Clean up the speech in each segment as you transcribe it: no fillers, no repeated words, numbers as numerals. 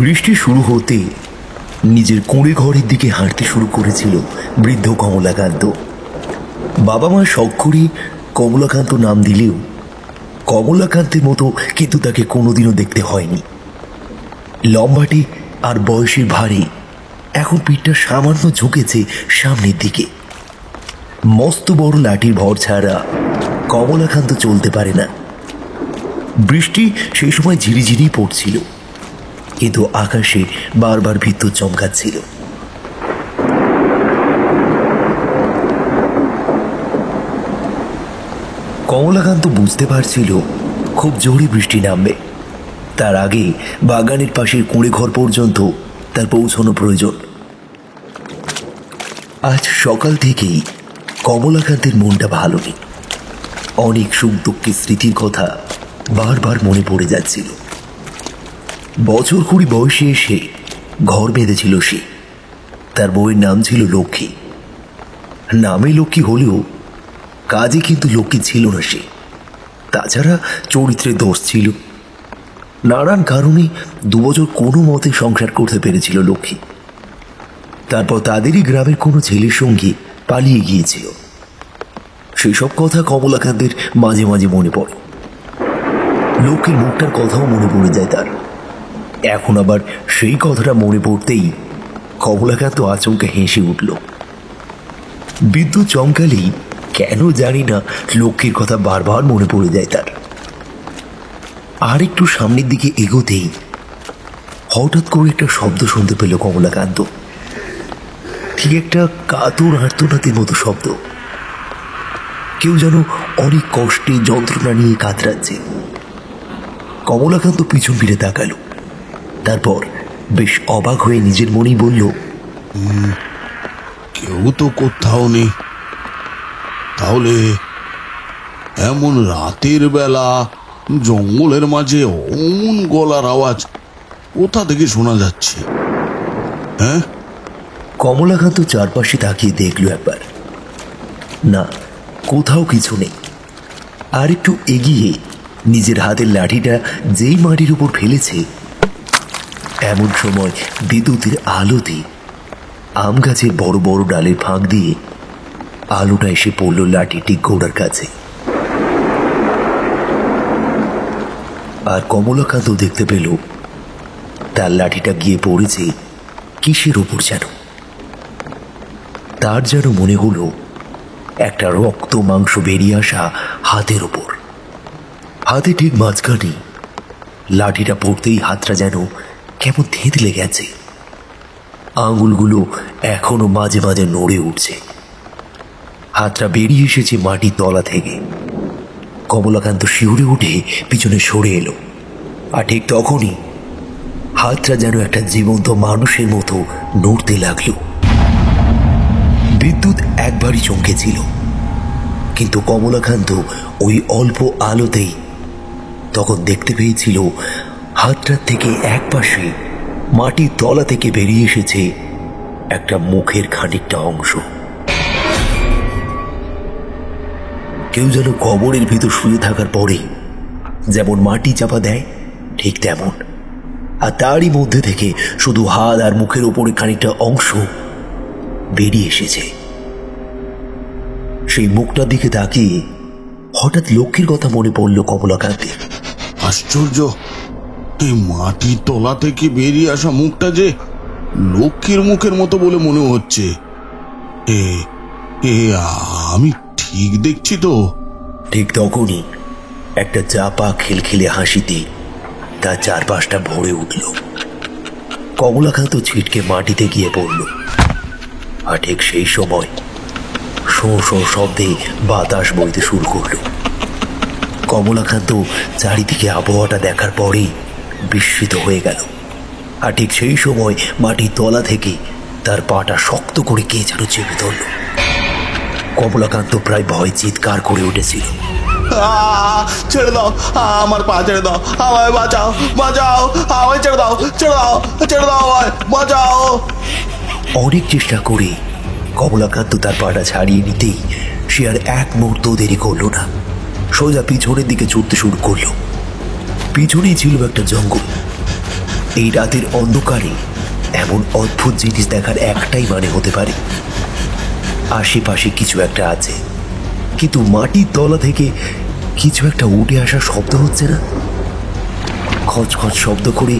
বৃষ্টি শুরু হতে নিজের কুঁড়ে ঘরের দিকে হাঁটতে শুরু করেছিল বৃদ্ধ কমলাকান্ত। বাবা মা শখ করে কমলাকান্ত নাম দিলেও কমলাকান্তের মতো কিন্তু তাকে কোনোদিনও দেখতে হয়নি। লম্বাটে আর বয়সের ভারে এখন পিঠটা সামান্য ঝুঁকেছে সামনের দিকে। মস্ত বড় লাঠির ভর ছাড়া কমলাকান্ত চলতে পারে না। বৃষ্টি সেই সময় ঝিরিঝিরি পড়ছিল, কিন্তু আকাশে বারবার বিদ্যুৎ চমকাচ্ছিল। কমলাকান্ত বুঝতে পারছিল খুব জোরে বৃষ্টি নামবে। তার আগে বাগানের পাশের কুঁড়ে ঘর পর্যন্ত তার পৌঁছানো প্রয়োজন। আজ সকাল থেকেই কমলাকান্তের মনটা ভালো নেই। অনেক সুখ দুঃখের স্মৃতির কথা বারবার মনে পড়ে যাচ্ছিল। বছর 20 বয়সে এসে ঘর বেঁধেছিল সে। তার বউয়ের নাম ছিল লক্ষ্মী। নামে লক্ষ্মী হলেও কাজে কিন্তু লক্ষ্মী ছিল না সে। তাছাড়া চরিত্রের দোষ ছিল। নানান কারণে 2 বছর কোনো মতে সংসার করতে পেরেছিল লক্ষ্মী। তারপর তাদেরই গ্রামের কোনো ছেলের সঙ্গে পালিয়ে গিয়েছিল। সেসব কথা কমলাকান্তের মাঝে মাঝে মনে পড়ে। লক্ষ্মীর মুখটার কথাও মনে পড়ে যায় তার। এখন আবার সেই কথাটা মনে পড়তেই কমলাকান্ত আচমকা হেসে উঠল। বিদ্যুৎ চমকালেই কেন জানি না লক্ষ্মীর কথা বারবার মনে পড়ে যায় তার। আর একটু সামনের দিকে এগোতেই হঠাৎ করে একটা শব্দ শুনতে পেল কমলাকান্ত। ঠিক একটা কাতর আর্তনাদের মতো শব্দ। কেউ যেন অনেক কষ্টে যন্ত্রণা নিয়ে কাতরাচ্ছে। কমলাকান্ত পিছন ফিরে তাকালো। তারপর বেশ অবাক হয়ে নিজের মনেই বলল, কেউ তো কোথাও নেই। তাহলে এমন রাতের বেলা জঙ্গলের মাঝে অমন গলার আওয়াজ কোথা থেকে শোনা যাচ্ছে? হ্যাঁ, কমলাকান্ত চারপাশে তাকিয়ে দেখল একবার। না, কোথাও কিছু নেই। আর একটু এগিয়ে নিজের হাতের লাঠিটা যেই মাটির উপর ফেলেছে, এমন সময় বিদ্যুতের আলোতে আম গাছের বড় বড় ডালের ফাঁক দিয়ে আলোটা এসে পড়ল লাঠিটি গোড়ার কাছে। আর কমলাকান্ত দেখতে পেল তার লাঠিটা গিয়ে পড়েছে কিসের ওপর যেন। তার যেন মনে হলো একটা রক্ত মাংস বেরিয়ে আসা হাতের ওপর। হাতে ঠিক মাঝখানে লাঠিটা পড়তেই হাতটা যেন কেমন থেঁতলে গেছে। আঙুলগুলো এখনো মাঝে মাঝে নড়ে উঠছে। হাতটা বেরিয়ে এসেছে মাটির তলা থেকে। কমলাকান্ত শিউরে উঠে পিছনে সরে এলো। আর ঠিক তখনই হাতটা যেন একটা জীবন্ত মানুষের মতো নড়তে লাগলো। বিদ্যুৎ একবারই চমকেছিল, কিন্তু কমলাকান্ত ওই অল্প আলোতেই তখন দেখতে পেয়েছিল হাতটার থেকে একপাশে মাটির তলা থেকে বেরিয়ে এসেছে একটা মুখের খানিকটা অংশ। কেউ যেন কবরের ভিতর শুয়ে থাকার পরে যেমন মাটি চাপা দেয়, ঠিক তেমন। আর তারই মধ্যে থেকে শুধু হাত আর মুখের ওপরে খানিকটা অংশ বেরিয়ে এসেছে। সেই মুখটার দিকে তাকিয়ে হঠাৎ লক্ষ্মীর কথা মনে পড়ল কমলাকান্তের। আশ্চর্য, এই মাটির তলা থেকে বেরিয়ে আসা মুখটা যে লক্ষ্মীর মুখের মতো বলে মনে হচ্ছে। আমি ঠিক দেখছি তো? ঠিক তখনই একটা চাপা খিলখিলে হাসিতে তার চারপাশটা ভরে উঠল। কমলাকান্ত ছিটকে মাটিতে গিয়ে পড়ল। আর ঠিক সেই সময় শোঁ শোঁ শব্দে বাতাস বইতে শুরু করল। কমলাকান্ত চারিদিকে আবহাওয়াটা দেখার পরেই বিস্মিত হয়ে গেল। আর ঠিক সেই সময় মাটির তলা থেকে তার পাটা শক্ত করে কে যেন চেপে ধরল। কমলাকান্ত প্রায় ভয় চিৎকার করে উঠেছিল। ছেড়ে দাও, আমার পা ছেড়ে দাও, আমায় বাঁচাও, বাঁচাও, আমায় ছেড়ে দাও, ছেড়ে দাও, ছেড়ে দাও, আমায় বাঁচাও। অনেক চেষ্টা করে কমলাকান্ত তার পাটা ছাড়িয়ে নিতেই সে আর এক মুহূর্ত দেরি করল না। সোজা পিছনের দিকে ছুটতে শুরু করল। পিছনেই ছিল একটা জঙ্গল। এই রাতের অন্ধকারে এমন অদ্ভুত জিনিস দেখার একটাই মানে হতে পারে, আশেপাশে কিছু একটা আছে, কিন্তু মাটির তলা থেকে কিছু একটা উঠে আসার শব্দ হচ্ছে না। খচখচ শব্দ করে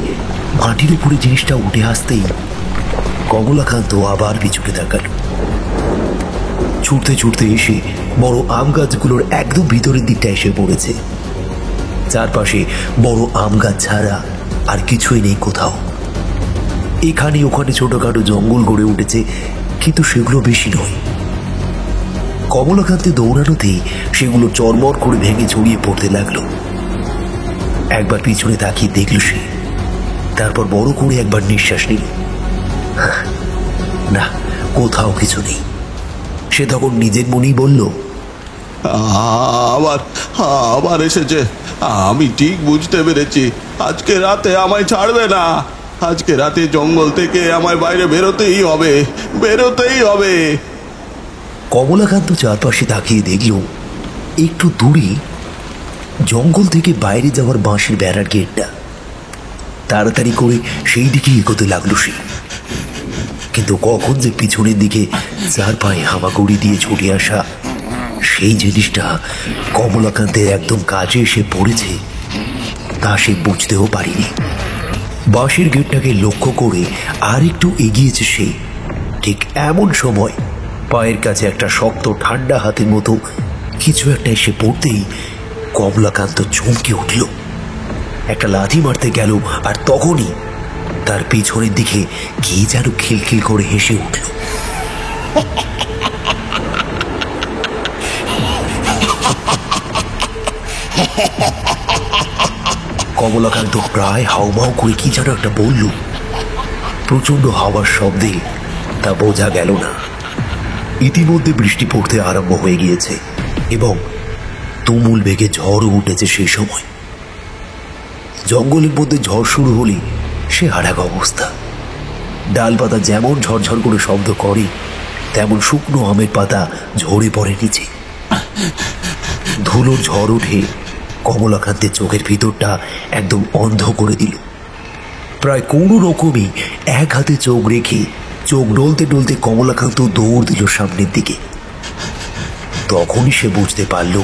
মাটির উপরে জিনিসটা উঠে আসতেই কমলাকান্ত আবার পিছুটে তাকাল। ছুটতে ছুটতে এসে বড় আম গাছগুলোর একদম ভিতরের দিকটা এসে পড়েছে। চারপাশে বড় আম গাছ ছাড়া আর কিছুই নেই কোথাও। এখানে ওখানে ছোটখাটো জঙ্গল গড়ে উঠেছে, কিন্তু সেগুলো বেশি নয়। কমলাকান্তে দৌড়ানোতেই সেগুলো চরমর করে ভেঙে ছড়িয়ে পড়তে লাগলো। একবার পিছনে তাকিয়ে দেখল সে, তারপর বড় করে একবার নিঃশ্বাস নিল। না, কোথাও কিছু নেই। সে তখন নিজের মনেই বলল, আবার আবার এসেছে। আমি ঠিক বুঝতে পেরেছি, আজকে রাতে আমায় ছাড়বে না। আজকে রাতে জঙ্গল থেকে আমায় বাইরে বেরোতেই হবে, বেরোতেই হবে। কমলাকান্ত চারপাশে তাকিয়ে দেখল একটু দূরে জঙ্গল থেকে বাইরে যাওয়ার বাঁশের বেড়ার গেটটা। তাড়াতাড়ি করে সেই দিকে এগোতে লাগলো সে, কিন্তু কখন যে পিছনের দিকে চার পায়ে হামাগুড়ি দিয়ে ছুটে আসা সেই জিনিসটা কমলাকান্তের একদম কাছে এসে পড়েছে তা সে বুঝতেও পারেনি। বাঁশের গেটটাকে লক্ষ্য করে আর একটু এগিয়েছে সে। ঠিক এমন সময় পায়ের কাছে একটা শক্ত ঠান্ডা হাতের মতো কিছু একটা এসে পড়তেই কমলাকান্ত চমকে উঠল। একটা লাথি মারতে গেল, আর তখনই তার পিছনের দিকে কি যেন খিলখিল করে হেসে উঠল। কমলাকান্ত প্রায় হাউমাউ করে কি যেন একটা বলল। প্রচন্ড হাওয়ার শব্দে তা বোঝা গেল না। ইতিমধ্যে বৃষ্টি পড়তে আরম্ভ হয়ে গিয়েছে এবং তুমুল বেগে ঝড়ও উঠেছে সেই সময়। জঙ্গলের মধ্যে ঝড় শুরু হলে সে হারাক অবস্থা। ডালপাতা যেমন ঝরঝর করে শব্দ করে, তেমন শুকনো আমের পাতা ঝরে পড়ে নিচে। ধুলোর ঝড় উঠে কমলাকান্তের চোখের ভিতরটা একদম অন্ধ করে দিল। প্রায় কোনো রকমই এক হাতে চোখ রেখে চোখ ডলতে ডলতে কমলাকান্ত দৌড় দিল সামনের দিকে। তখনই সে বুঝতে পারল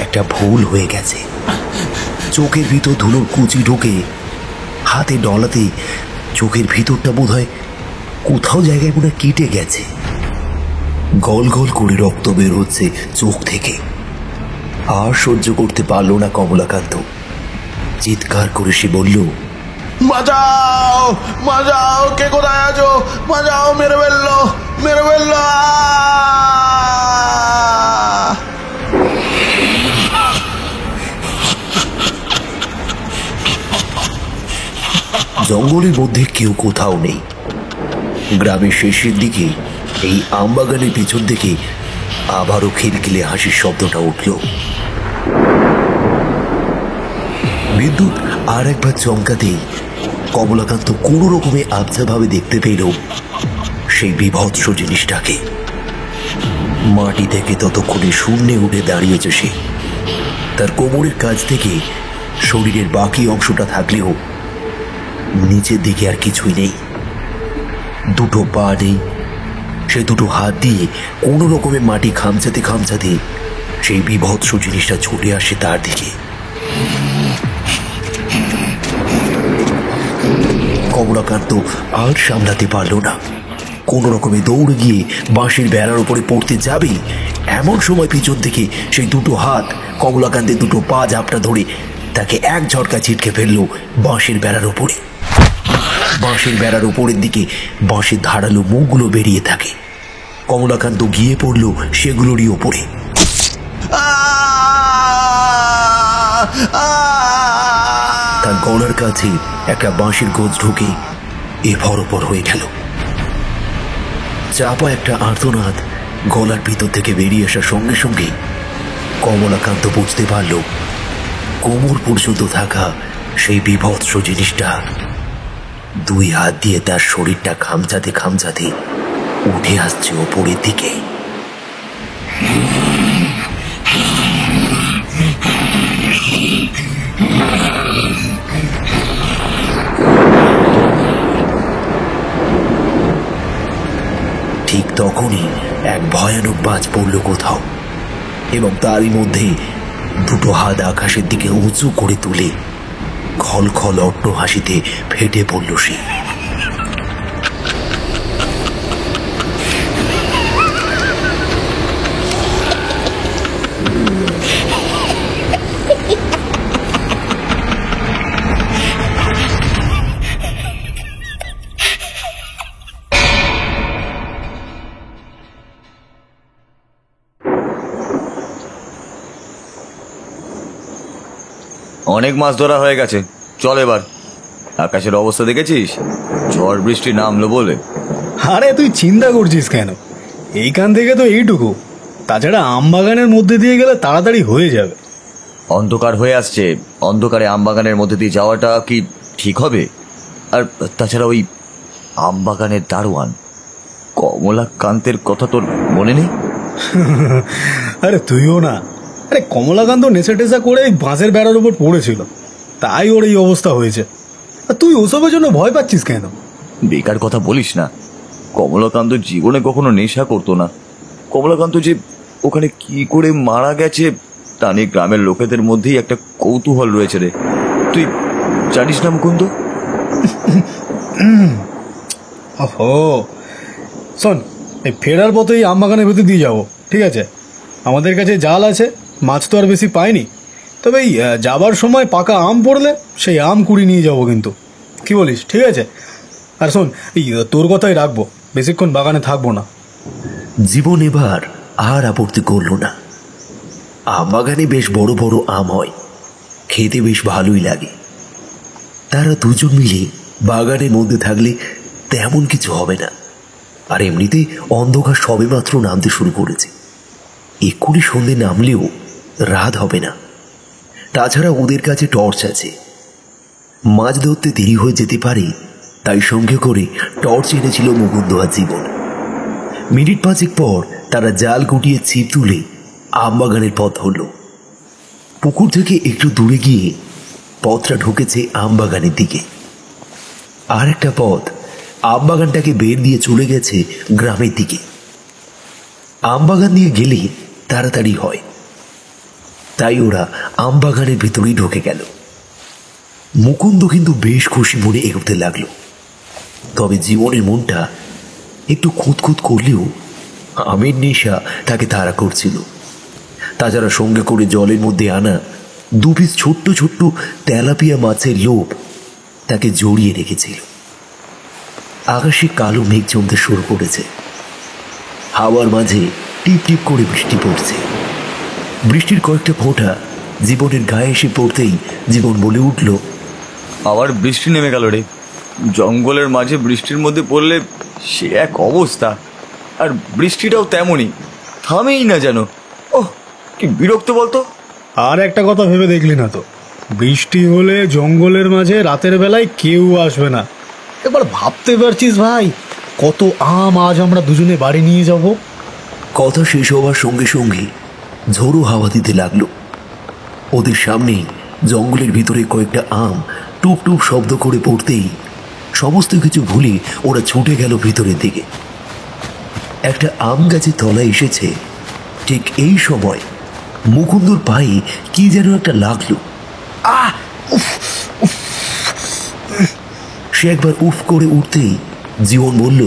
একটা ভুল হয়ে গেছে। চোখের ভিতর ধুলোর কুচি ঢোকে হাতে ডলাতে চোখের ভিতরটা বোধ হয় কোথাও জায়গায় মনে কেটে গেছে। গল গল করে রক্ত বের হচ্ছে চোখ থেকে। আর সহ্য করতে পারল না কমলাকান্ত। চিৎকার করে সে বলল, বাঁচাও, বাঁচাও, কে কোথায় আছো? বাঁচাও, মেরে ফেললো, মেরে ফেললো। জঙ্গলের মধ্যে কেউ কোথাও নেই। গ্রামের শেষের দিকে এই আমবাগানের পিছন থেকে আবারও খিলখিলে হাসির শব্দটা উঠল। বিদ্যুৎ আর একবার চমকাতেই কমলাকান্ত কোনো রকমে আবছাভাবে দেখতে পেল সেই বিভৎস জিনিসটাকে। মাটি থেকে ততক্ষণে শূন্যে উঠে দাঁড়িয়েছে সে। তার কোমরের কাছ থেকে শরীরের বাকি অংশটা থাকলেও নিচের দিকে আর কিছুই নেই। দুটো পা নেই। সে দুটো হাত দিয়ে কোনো রকমের মাটি খামচাতে খামচাতে সেই বিভৎস জিনিসটা ছুটে আসে তার দিকে। কমলাকান্ত আর সামলাতে পারল না। কোন রকমে দৌড়ে গিয়ে বাঁশের বেড়ার উপরে পড়তে যাবে, এমন সময় পিছন থেকে সেই দুটো হাত কমলাকান্তের দুটো পা ঝাপটা ধরে তাকে এক ঝটকা ছিটকে ফেললো বাঁশের বেড়ার উপরে। বাঁশের বেড়ার উপরের দিকে বাঁশের ধারালো মুখগুলো বেরিয়ে থাকে। কমলাকান্ত গিয়ে পড়ল সেগুলোরই ওপরে। তার গলার কাছে একটা বাঁশের গোছ ঢুকে এভর ওপর হয়ে গেল। চাপা একটা আর্তনাদ গলার ভিতর থেকে বেরিয়ে আসার সঙ্গে সঙ্গে কমলাকান্ত বুঝতে পারল কোমর পর্যন্ত থাকা সেই বিভৎস জিনিসটা দুই হাত দিয়ে তার শরীরটা খামচাতে খামচাতে উঠে আসছে ওপরের দিকে। তখনই এক ভয়ানক বাজ পড়ল কোথাও, এবং তারই মধ্যে দুটো হাত আকাশের দিকে উঁচু করে তুলে খলখল অট্ট হাসিতে ফেটে পড়ল সে। অনেক মাছ ধরা হয়ে গেছে, চল এবার। আকাশের অবস্থা দেখেছিস? ঝড় বৃষ্টি নামলো বলে। আরে তুই চিন্তা করছিস কেন? এইখান থেকে তো এইটুকু, তাছাড়া আমবাগানের মধ্যে দিয়ে গেলে তাড়াতাড়ি হয়ে যাবে। অন্ধকার হয়ে আসছে, অন্ধকারে আমবাগানের মধ্যে দিয়ে যাওয়াটা কি ঠিক হবে? আর তাছাড়া ওই আমবাগানের দারোয়ান কমলাকান্তের কথা তোর মনে নেই? আরে তুইও না, আরে কমলাকান্ত নেশা টেশা করে এই বাঁশের বেড়ার উপর পড়েছিল, তাই ওর এই অবস্থা হয়েছে। আর তুই ওসবের জন্য ভয় পাচ্ছিস কেন? বেকার কথা বলিস না। কমলাকান্ত জীবনে কখনো নেশা করতো না। কমলাকান্ত যে ওখানে কি করে মারা গেছে তা নিয়ে গ্রামের লোকেদের মধ্যেই একটা কৌতূহল রয়েছে রে। তুই জানিস না মুকুন্দ? ওহো, শোন, এই ফেরার পথে এই আমবাগানের ভেতর দিয়ে যাবো, ঠিক আছে? আমাদের কাছে জাল আছে, মাছ তো আর বেশি পাইনি, তবে এই যাবার সময় পাকা আম পড়লে সেই আম কুড়ি নিয়ে যাবো কিন্তু, কি বলিস? ঠিক আছে? আর শোন, এই তোর কথাই রাখবো, বেশিক্ষণ বাগানে থাকবো না। জীবন এবার আর আপত্তি করল না। আম বাগানে বেশ বড় বড় আম হয়, খেতে বেশ ভালোই লাগে। তারা দুজন মিলে বাগানের মধ্যে থাকলে তেমন কিছু হবে না। আর এমনিতে অন্ধকার সবেমাত্র নামতে শুরু করেছে, এক্ষুনি সন্ধে নামলেও রাত হবে না। তাছাড়া ওদের কাছে টর্চ আছে, মাছ ধরতে দেরি হয়ে যেতে পারে, তাই সঙ্গে করে টর্চ এনেছিল মুকুন্দ আর জীবন। মিনিট পাঁচেক পর তারা জাল গুটিয়ে ছিপ তুলে আমবাগানের পথ ধরল। পুকুর থেকে একটু দূরে গিয়ে পথটা ঢুকেছে আমবাগানের দিকে। আর একটা পথ আমবাগানটাকে বের দিয়ে চলে গেছে গ্রামের দিকে। আমবাগান দিয়ে গেলে তাড়াতাড়ি হয়, তাই ওরা আমবাগানের ভিতরেই ঢুকে গেল। মুকুন্দ কিন্তু বেশ খুশি মনে এগোতে লাগলো, তবে জীবনের মনটা একটু খুঁতখুত করলেও আমের নেশা তাকে তাড়া করছিল। তাছাড়া সঙ্গে করে জলের মধ্যে আনা দু পিস ছোট্ট ছোট্ট তেলাপিয়া মাছের লোভ তাকে জড়িয়ে রেখেছিল। আকাশে কালো মেঘ জমতে শুরু করেছে, হাওয়ার মাঝে টিপ টিপ করে বৃষ্টি পড়ছে। বৃষ্টির কয়েকটা ফোঁটা জীবনের গায়ে এসে পড়তেই জীবন বলে উঠল, আবার বৃষ্টি নেমে গেল রে। জঙ্গলের মাঝে বৃষ্টির মধ্যে পড়লে সে এক অবস্থা, আর বৃষ্টিটাও তেমনই, থামেই না যেন। ওহ, কি বিরক্ত বলতো। আর একটা কথা ভেবে দেখলি না তো, বৃষ্টি হলে জঙ্গলের মাঝে রাতের বেলায় কেউ আসবে না। এবার ভাবতে পারছিস ভাই, কত আম আজ আমরা দুজনে বাড়ি নিয়ে যাব। কথা শেষ হওয়ার সঙ্গে সঙ্গে ঝোড়ো হাওয়া দিতে লাগলো। ওদের সামনেই জঙ্গলের ভিতরে কয়েকটা আম টুপ টুপ শব্দ করে পড়তেই সমস্ত কিছু ভুলে ওরা ছুটে গেল ভিতরের দিকে। একটা আম গাছের তলায় এসেছে, ঠিক এই সময় মুকুন্দর পায়ে কি যেন একটা লাগলো। আহ! উফ! উফ! সে একবার উফ করে উঠতেই জীবন বলল,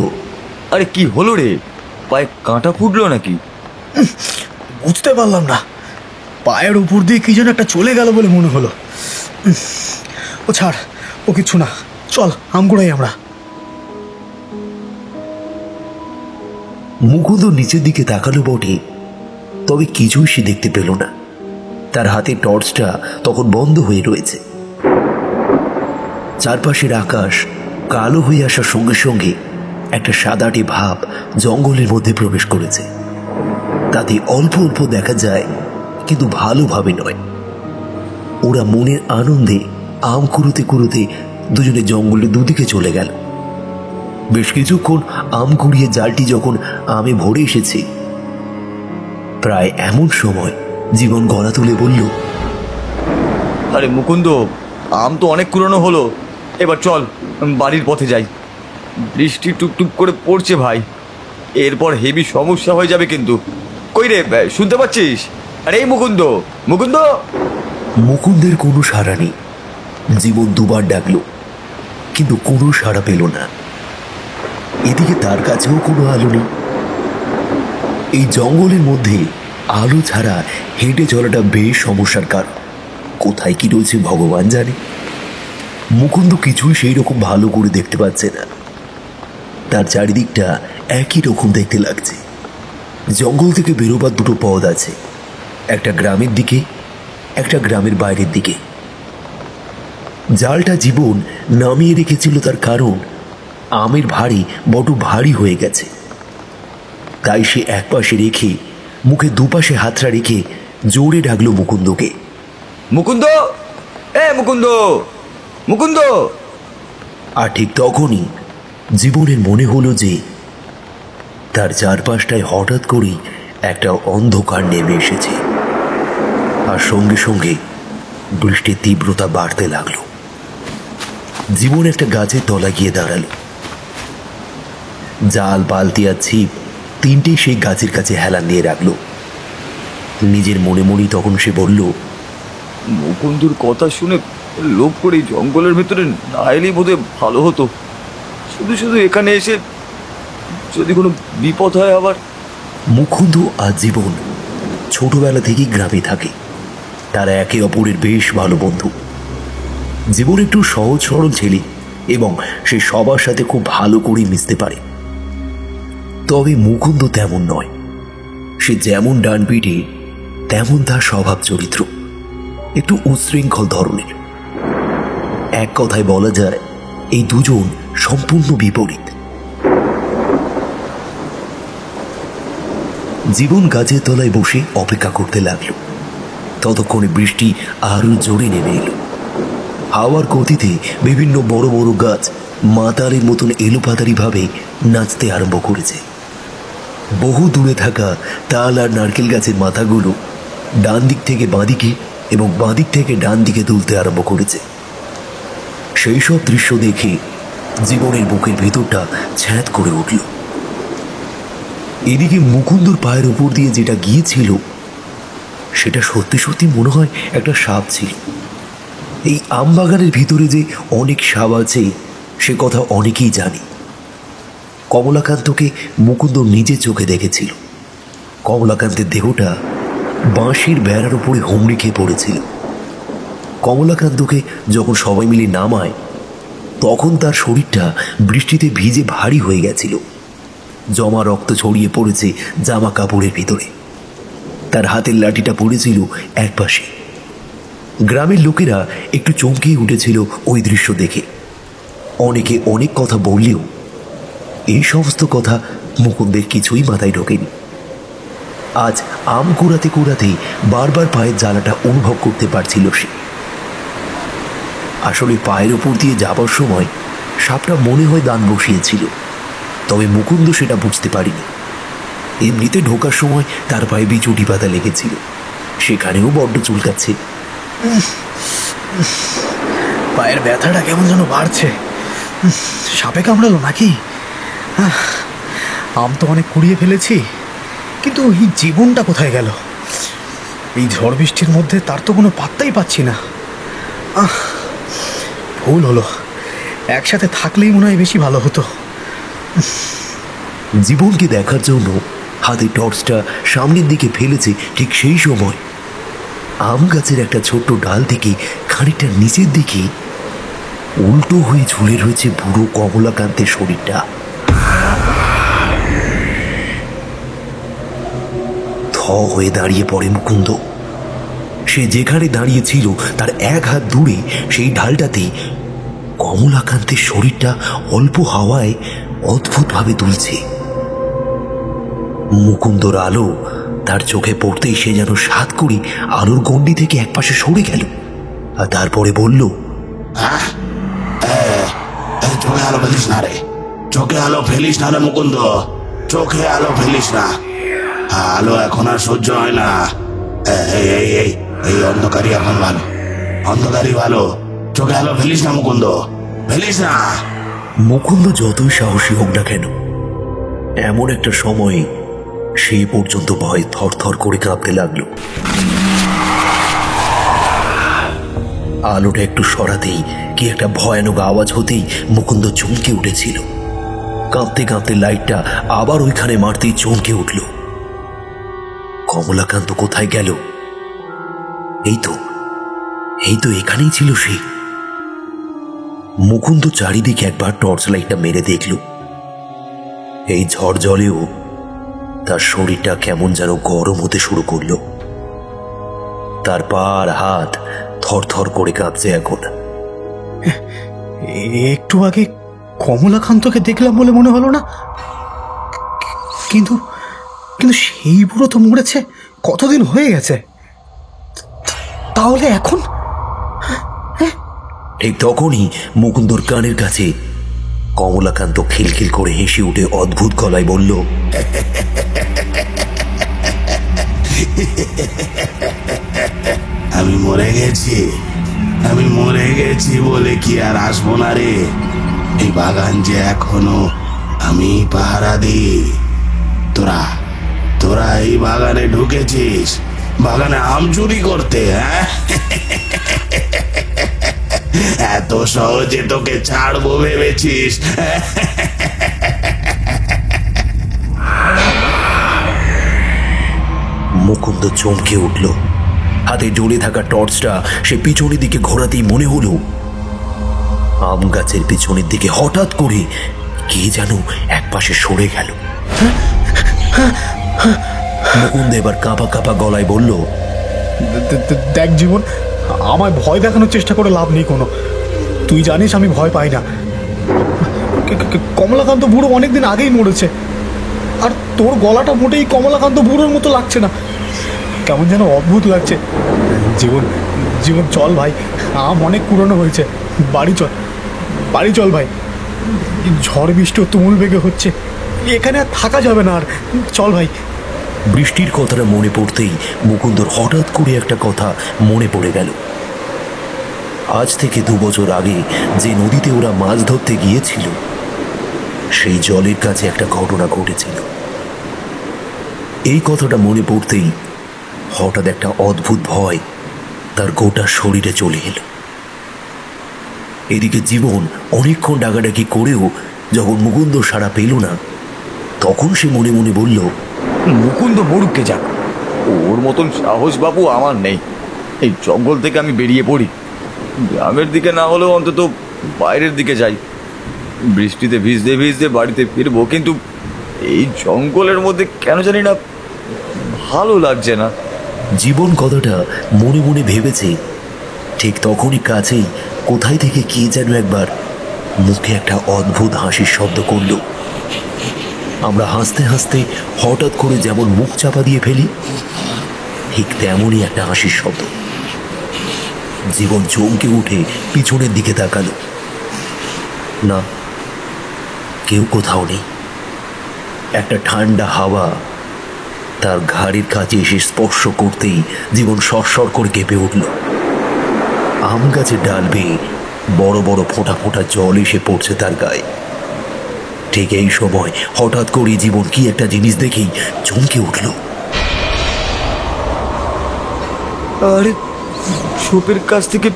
আরে কি হলো রে, পায়ে কাঁটা ফুটলো নাকি? বুঝতে পারলাম না, পায়ের উপর দিয়ে কি যেন একটা চলে গেল বলে মনে হলো। ও ছাড়, ও কিচ্ছু না, চল আম কুড়াই আমরা। মুকুন্দ নিচের দিকে তাকালো বটে, তবে কিছুই সে দেখতে পেল না। তার হাতে টর্চটা তখন বন্ধ হয়ে রয়েছে। চারপাশের আকাশ কালো হয়ে আসার সঙ্গে সঙ্গে একটা সাদাটে ভাব জঙ্গলের মধ্যে প্রবেশ করেছে। তাতে অল্প অল্প দেখা যায়, কিন্তু ভালোভাবে নয়। ওরা মনের আনন্দে আম কুড়োতে কুড়োতে দুজনে জঙ্গলের দুদিকে চলে গেল। বেশ কিছুক্ষণ আম কুড়িয়ে জালটি যখন আমে ভরে এসেছে, প্রায় এমন সময় জীবন গলা তুলে বলল, আরে মুকুন্দ, আম তো অনেক কুড়ানো হলো, এবার চল বাড়ির পথে যাই। বৃষ্টি টুপটুপ করে পড়ছে ভাই, এরপর হেভি সমস্যা হয়ে যাবে কিন্তু। কই রে, শুনতে পাচ্ছিস? আরে এই মুকুন্দ, মুকুন্দ! মুকুন্দের কোনো সাড়া নেই। জীবন দুবার ডাকলো, কিন্তু কোনো সাড়া পেল না। এদিকে তার কাছেও কোনো আলো নেই। এই জঙ্গলের মধ্যে আলো ছাড়া হেঁটে চলাটা বেশ সমস্যার কারণ। কোথায় কি রয়েছে ভগবান জানে। মুকুন্দ কিছুই সেই রকম ভালো করে দেখতে পাচ্ছে না। তার চারিদিকটা একই রকম দেখতে লাগছে। জঙ্গল থেকে বেরোবার দুটো পথ আছে, একটা গ্রামের দিকে, একটা গ্রামের বাইরের দিকে। জালটা জীবন নামিয়ে রেখেছিল তার কারণ আমের ভারী বড় ভারী হয়ে গেছে। তাই সে একপাশে রেখে মুখে দুপাশে হাতটা রেখে জোরে ডাকলো মুকুন্দকে। মুকুন্দ, এ মুকুন্দ, মুকুন্দ! আর ঠিক তখনই জীবনের মনে হলো যে তার চারপাশটায় হঠাৎ করেই একটা অন্ধকার নেমে এসেছে, আর সঙ্গে সঙ্গে বৃষ্টির তীব্রতা বাড়তে লাগলো। জীবন একটা গাছের তলা গিয়ে দাঁড়ালো। জাল, বালতি আর ছিপ তিনটেই সেই গাছের কাছে হেলান দিয়ে রাখলো। নিজের মনে মনেই তখন সে বলল, মুকুন্দুর কথা শুনে লোভ করে জঙ্গলের ভেতরে না এলেই বোধহয় ভালো হতো। শুধু শুধু এখানে এসে যদি কোনো বিপদ হয় আবার। মুকুন্দ আর জীবন ছোটবেলা থেকেই গ্রামে থাকে। তারা একে অপরের বেশ ভালো বন্ধু। জীবন একটু সহজ সরল ছেলে এবং সে সবার সাথে খুব ভালো করে মিশতে পারে। তবে মুকুন্দ তেমন নয়। সে যেমন ডানপিটে তেমন তার স্বভাব চরিত্র একটু উচ্ছৃঙ্খল ধরনের। এক কথায় বলা যায় এই দুজন সম্পূর্ণ বিপরীত। জীবন গাছের তলায় বসে অপেক্ষা করতে লাগলো। ততক্ষণে বৃষ্টি আরো জোরে নেমে এলো। হাওয়ার গতিতে বিভিন্ন বড় বড় গাছ মাতালের মতন এলোপাতারি ভাবে নাচতে আরম্ভ করেছে। বহু দূরে থাকা তাল আর নারকেল গাছের মাথাগুলো ডান দিক থেকে বাঁদিকে এবং বাঁদিক থেকে ডান দিকে দুলতে আরম্ভ করেছে। সেই সব দৃশ্য দেখে জীবনের বুকের ভেতরটা ছ্যাঁত করে উঠল। এদিকে মুকুন্দর পায়ের উপর দিয়ে যেটা গিয়েছিল সেটা সত্যি সত্যি মনে হয় একটা সাপ ছিল। এই আমবাগানের ভিতরে যে অনেক সাপ আছে সে কথা অনেকেই জানে। কমলাকান্তকে মুকুন্দ নিজে চোখে দেখেছিল। কমলাকান্তের দেহটা বাঁশের বেড়ার উপরে হুমড়ি খেয়ে পড়েছিল। কমলাকান্তকে যখন সবাই মিলে নামায় তখন তার শরীরটা বৃষ্টিতে ভিজে ভারী হয়ে গেছিল। জমা রক্ত ছড়িয়ে পড়েছে জামা কাপড়ের ভিতরে। তার হাতের লাঠিটা পড়েছিল এক পাশে। গ্রামের লোকেরা একটু চমকিয়ে উঠেছিল ওই দৃশ্য দেখে। অনেকে অনেক কথা বললেও এই সমস্ত কথা মুকুন্দের কিছুই মাথায় ঢোকেনি। আজ আম কুড়াতে কুড়াতে বারবার পায়ের জ্বালাটা অনুভব করতে পারছিল সে। আসলে পায়ের ওপর দিয়ে যাবার সময় সাপটা মনে হয় দান বসিয়েছিল, তবে মুকুন্দ সেটা বুঝতে পারেনি। এমনিতে ঢোকার সময় তার পায়ে বিচুটি পাতা লেগেছিল, সেখানেও বড্ড চুলকাচ্ছে। পায়ের ব্যথাটা কেমন যেন বাড়ছে। সাপে কামড়ালো নাকি? আম তো অনেক কুড়িয়ে ফেলেছি, কিন্তু এই জীবনটা কোথায় গেল? এই ঝড় বৃষ্টির মধ্যে তার তো কোনো পাত্তাই পাচ্ছি না। ভুল হলো, একসাথে থাকলেই মনে হয় বেশি ভালো হতো। জীবনকে দেখার জন্য হাতে টর্চটা সামনের দিকে ফেলেছে। ঠিক সেই সময় আম গাছের একটা ছোট্ট ডাল থেকে খানিকটা নিচের দিকে উল্টো হয়ে ঝুলে রয়েছে বুড়ো কমলাকান্তের শরীরটা। থ হয়ে দাঁড়িয়ে পড়ে মুকুন্দ। সে যেখানে দাঁড়িয়ে ছিল তার এক হাত দূরে সেই ঢালটাতে কমলাকান্তের শরীরটা অল্প হাওয়ায় অদ্ভুতভাবে দুলছে। মুকুন্দর আলো তার চোখে পড়তেই সে যেন সাত করে আলোর গণ্ডি থেকে একপাশে সরে গেল, আর তারপরে বলল, চোখে আলো ফেলিস না রে, চোখে আলো ফেলিস না রে মুকুন্দ, চোখে আলো ফেলিস না। আলো এখন আর সহ্য হয় না। এই অন্ধকারই এখন ভালো, অন্ধকারই ভালো। চোখে আলো ফেলিস না মুকুন্দ, ফেলিস না। মুকুন্দ যতই সাহসী হোক না কেন এমন একটা সময়ে সেই পর্যন্ত ভয়ে থরথর করে কাঁপতে লাগলো। আলোটা একটু সরাতেই কি একটা ভয়ানক আওয়াজ হতেই মুকুন্দ চমকে উঠেছিল। কাঁপতে কাঁপতে লাইটটা আবার ওইখানে মারতেই চমকে উঠল। কমলাকান্ত কোথায় গেল? এই তো এখানেই ছিল সে। মুকুন্দ চারিদিকে একবার টর্চ লাইটটা মেরে দেখল। এই ঝড় জলেও তার শরীরটা কেমন যেন গরম হতে শুরু করলো। তার পা আর হাত থরথর করে কাঁপছে এখন। একটু আগে কমলাকান্তকে দেখলাম বলে মনে হলো না, কিন্তু কিন্তু সেই বুড়ো তো মরেছে কতদিন হয়ে গেছে। তাহলে এখন? ঠিক তখনই মুকুন্দর কানের কাছে কমলাকান্ত খিলখিল করে হেসে উঠে অদ্ভুত গলায় বলল, আমি মরে গেছি বলে কি আর আসবো না রে? এই বাগান যে এখনো আমি পাহারা দিই। তোরা এই বাগানে ঢুকেছিস বাগানে আম চুরি করতে, হ্যাঁ? এত সহজে তোকে ছাড়বো ভেবেছিস? মুকুন্দ চমকে উঠল। হাতে জ্বলে থাকা টর্চটা সে পিছনের দিকে ঘোরাতেই মনে হলো আম গাছের পিছনের দিকে হঠাৎ করে কে যেন একপাশে সরে গেল। মুকুন্দ এবার কাঁপা কাঁপা গলায় বলল, দেখ জীবন, আমায় ভয় দেখানোর চেষ্টা করে লাভ নেই কোনো। তুই জানিস আমি ভয় পাই না। কমলাকান্ত বুড়ো অনেকদিন আগেই মরেছে, আর তোর গলাটা মোটেই কমলাকান্ত বুড়োর মতো লাগছে না, কেমন যেন অদ্ভুত লাগছে। জীবন চল ভাই, আম অনেক পুরনো হয়েছে, বাড়ি চল ভাই। ঝড় বৃষ্টি তুমুল বেগে হচ্ছে, এখানে আর থাকা যাবে না, আর চল ভাই। বৃষ্টির কথাটা মনে পড়তেই মুকুন্দর হঠাৎ করে একটা কথা মনে পড়ে গেল। আজ থেকে 2 বছর আগে যে নদীতে ওরা মাছ ধরতে গিয়েছিল, সেই জলের কাছে একটা ঘটনা ঘটেছিল। এই কথাটা মনে পড়তেই হঠাৎ একটা অদ্ভুত ভয় তার গোটা শরীরে চলে এলো। এদিকে জীবন অনেকক্ষণ ডাকাডাকি করেও যখন মুকুন্দ সাড়া পেল না, তখন সে মনে মনে বলল, মুকুন্দ মরুককে যাক, ওর মতন সাহস বাবু আমার নেই। এই জঙ্গল থেকে আমি বেরিয়ে পড়ি, গ্রামের দিকে না হলেও অন্তত বাইরের দিকে যাই। বৃষ্টিতে ভিজতে ভিজতে বাড়িতে ফিরবো, কিন্তু এই জঙ্গলের মধ্যে কেন জানি না ভালো লাগছে না। জীবন কথাটা মনে মনে ভেবেছে। ঠিক তখনই কাছেই কোথায় থেকে কে যেন একবার মুখে একটা অদ্ভুত হাসির শব্দ করল। আমরা হাসতে হাসতে হঠাৎ করে যেমন মুখ চাপা দিয়ে ফেলি, ঠিক তেমনই একটা হাসির শব্দ। জীবন চমকে উঠে পিছনের দিকে তাকালো। না, কেউ কোথাও নেই। একটা ঠান্ডা হাওয়া তার ঘাড়ের কাছে এসে স্পর্শ করতেই জীবন সরসর করে কেঁপে উঠল। আম গাছের ডাল বেয়ে বড় বড় ফোঁটা ফোঁটা জল এসে পড়ছে তার গায়ে। ঠিক এই সময় হঠাৎ করে জীবন কি একটা জিনিস দেখেই চমকে উঠল। আরে, ছোপের কাছ থেকে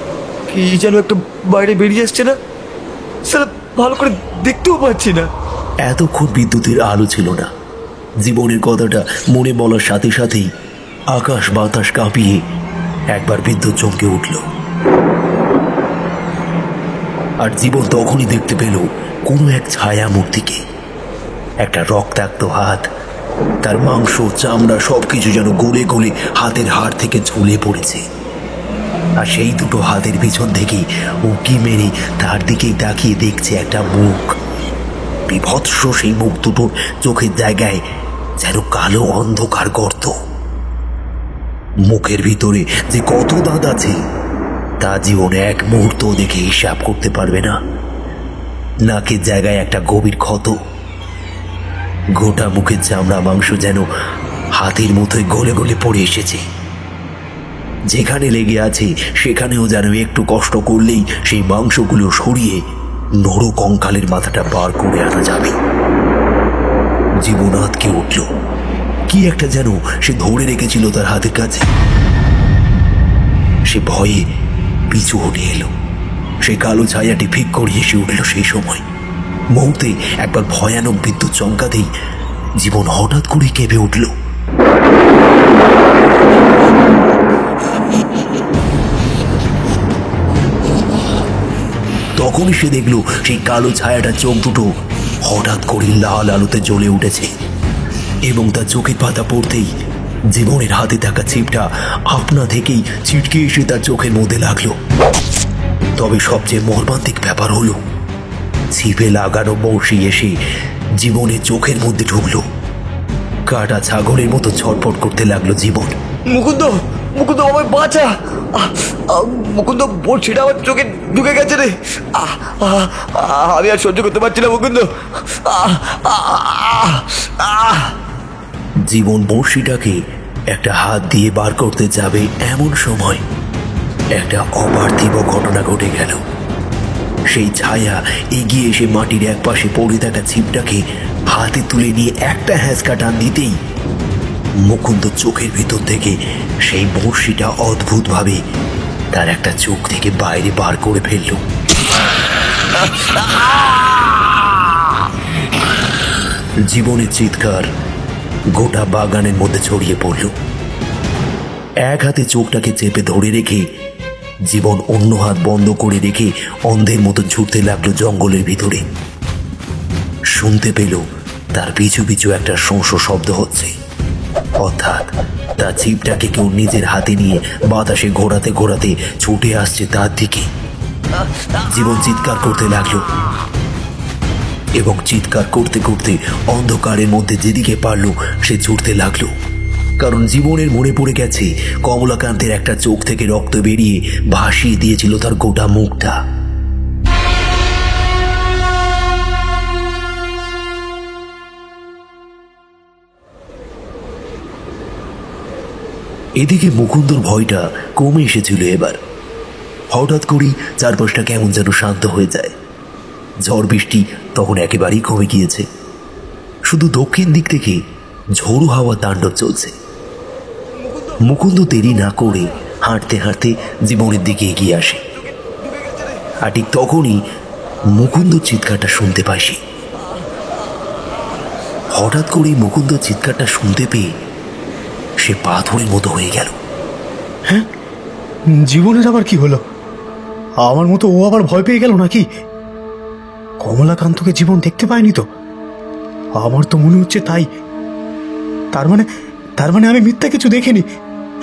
কি যেন একটা বাইরে বেরিয়ে আসছে না? সালা ভালো করে দেখতেও পাচ্ছি না। এতক্ষণ বিদ্যুতের আলো ছিল না। জীবনের কথাটা মনে বলার সাথে সাথেই আকাশ বাতাস কাঁপিয়ে একবার বিদ্যুৎ চমকে উঠল। আর জীবন তখনই দেখতে পেল কোনো এক ছায়া মূর্তিকে। একটা রক্তাক্ত হাত, তার মাংস চামড়া সবকিছু যেন গলে গলে হাতের হাড় থেকে ঝুলে পড়েছে। আর সেই দুটো হাতের পিছন থেকে উঁকি মেরে তার দিকেই তাকিয়ে দেখছে একটা মুখ। বিভৎস সেই মুখ দুটোর চোখের জায়গায় যেন কালো অন্ধকার গর্ত। মুখের ভিতরে যে কত দাঁত আছে তা জীবনে এক মুহূর্ত দেখে হিসাব করতে পারবে না। নাকের জায়গায় একটা গভীর ক্ষত। গোটা মুখের চামড়া মাংস যেন হাতের মতোই গলে গলে পড়ে এসেছে। যেখানে লেগে আছে সেখানেও যেন একটু কষ্ট করলেই সেই মাংসগুলো সরিয়ে নরো কঙ্কালের মাথাটা বার করে আনা যাবে। জীবন আঁতকে উঠল। কি একটা যেন সে ধরে রেখেছিল তার হাতের কাছে। সে ভয়ে পিছু হটে এলো। সে কালো ছায়াটি ফিক করিয়ে এসে উঠল। সেই সময় মুহূর্তে একবার ভয়ানক বিদ্যুৎ চমকাতেই জীবন হঠাৎ করে কেঁপে উঠল। তখনই সে দেখল সেই কালো ছায়াটা চোখ দুটো হঠাৎ করে লাল আলোতে জ্বলে উঠেছে এবং তার চোখের পাতা পড়তেই জীবনের হাতে থাকা ছিপটা আপনা থেকেই ছিটকে এসে তার চোখের মধ্যে লাগলো। তবে সবচেয়ে মর্মান্তিক ব্যাপার হলো ছিপে লাগানো বড়শি এসে জীবনের চোখের মধ্যে ঢুকলো। কাটা ছাগলের মতো ছটফট করতে লাগলো জীবন। মুকুন্দ, মুকুন্দ আমায় বাঁচা। মুকুন্দ, বড়শিটা আমার চোখে ঢুকে গেছে রে। আমি আর সহ্য করতে পারছি না মুকুন্দ। জীবন বড়শিটাকে একটা হাত দিয়ে বার করতে যাবে এমন সময় একটা অপার্থিব ঘটনা ঘটে গেল। সেই ছায়া এগিয়ে এসে মাটির এক পাশে পড়ে থাকা ছিপটাকে হাতে তুলে নিয়ে একটা হ্যাঁচকা টান দিতেই মুকুন্দ চোখের ভিতর থেকে সেই বড়শিটা অদ্ভুতভাবে তার একটা চোখ থেকে বাইরে বার করে ফেলল। জীবনের চিৎকার গোটা বাগানের মধ্যে ছড়িয়ে পড়ল। এক হাতে চোখটাকে চেপে ধরে রেখে জীবন অন্য হাত বন্ধ করে রেখে অন্ধের মতো ছুটতে লাগলো জঙ্গলের ভিতরে। শুনতে পেল তার পিছু পিছু একটা শোঁ শব্দ হচ্ছে, অর্থাৎ তার ছিপটাকে কেউ নিজের হাতে নিয়ে বাতাসে ঘোরাতে ঘোরাতে ছুটে আসছে তার দিকে। জীবন চিৎকার করতে লাগলো এবং চিৎকার করতে করতে অন্ধকারের মধ্যে যেদিকে পারল সে ছুটতে লাগলো। কারণ জীবনের মনে পড়ে গেছে কমলাকান্তের একটা চোখ থেকে রক্ত বেরিয়ে ভাসিয়ে দিয়েছিল তার গোটা মুখটা। এদিকে মুকুন্দর ভয়টা কমে এসেছিল এবার। হঠাৎ করেই চারপাশটা কেমন যেন শান্ত হয়ে যায়। ঝড় বৃষ্টি তখন একেবারেই কমে গিয়েছে। শুধু দক্ষিণ দিক থেকে ঝোড়ো হাওয়া তাণ্ডব চলছে। মুকুন্দ দেরি না করে হাঁটতে হাঁটতে জীবনের দিকে এগিয়ে আসে। আর ঠিক তখনই মুকুন্দ চিৎকারটা শুনতে পায় সে। হঠাৎ করে মুকুন্দ চিৎকারটা শুনতে পেয়ে সে পাথরের মতো হয়ে গেল। হ্যাঁ, জীবনের আবার কি হলো? আমার মতো ও আবার ভয় পেয়ে গেল নাকি? কমলাকান্তকে জীবন দেখতে পায়নি তো? আমার তো মনে হচ্ছে তাই। তার মানে আমি মিথ্যা কিছু দেখিনি।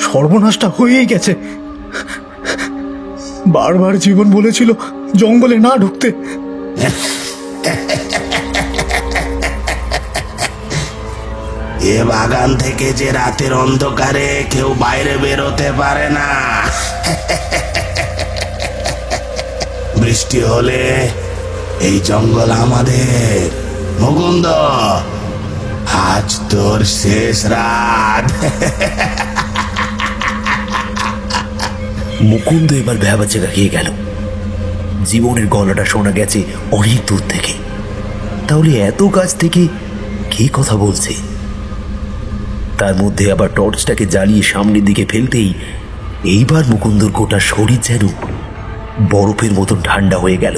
সর্বনাশটা হয়েই গেছে। বারবার জীবন বলেছিল জঙ্গলে না ঢুকতে। এ বাগান থেকে যে রাতের অন্ধকারে কেউ বাইরে বেরোতে পারে না। বৃষ্টি হলে এই জঙ্গল আমাদের। মুকুন্দ, আজ তোর শেষ রাত। মুকুন্দ এবার ভ্যাবাচেকা খেয়ে গেল। জীবনের গলাটা শোনা গেছে অনেক দূর থেকে। তাহলে এত কাছ থেকে কে কথা বলছে? তার মধ্যে আবার টর্চটাকে জ্বালিয়ে সামনের দিকে ফেলতেই এইবার মুকুন্দর গোটা শরীর যেন বরফের মতন ঠান্ডা হয়ে গেল।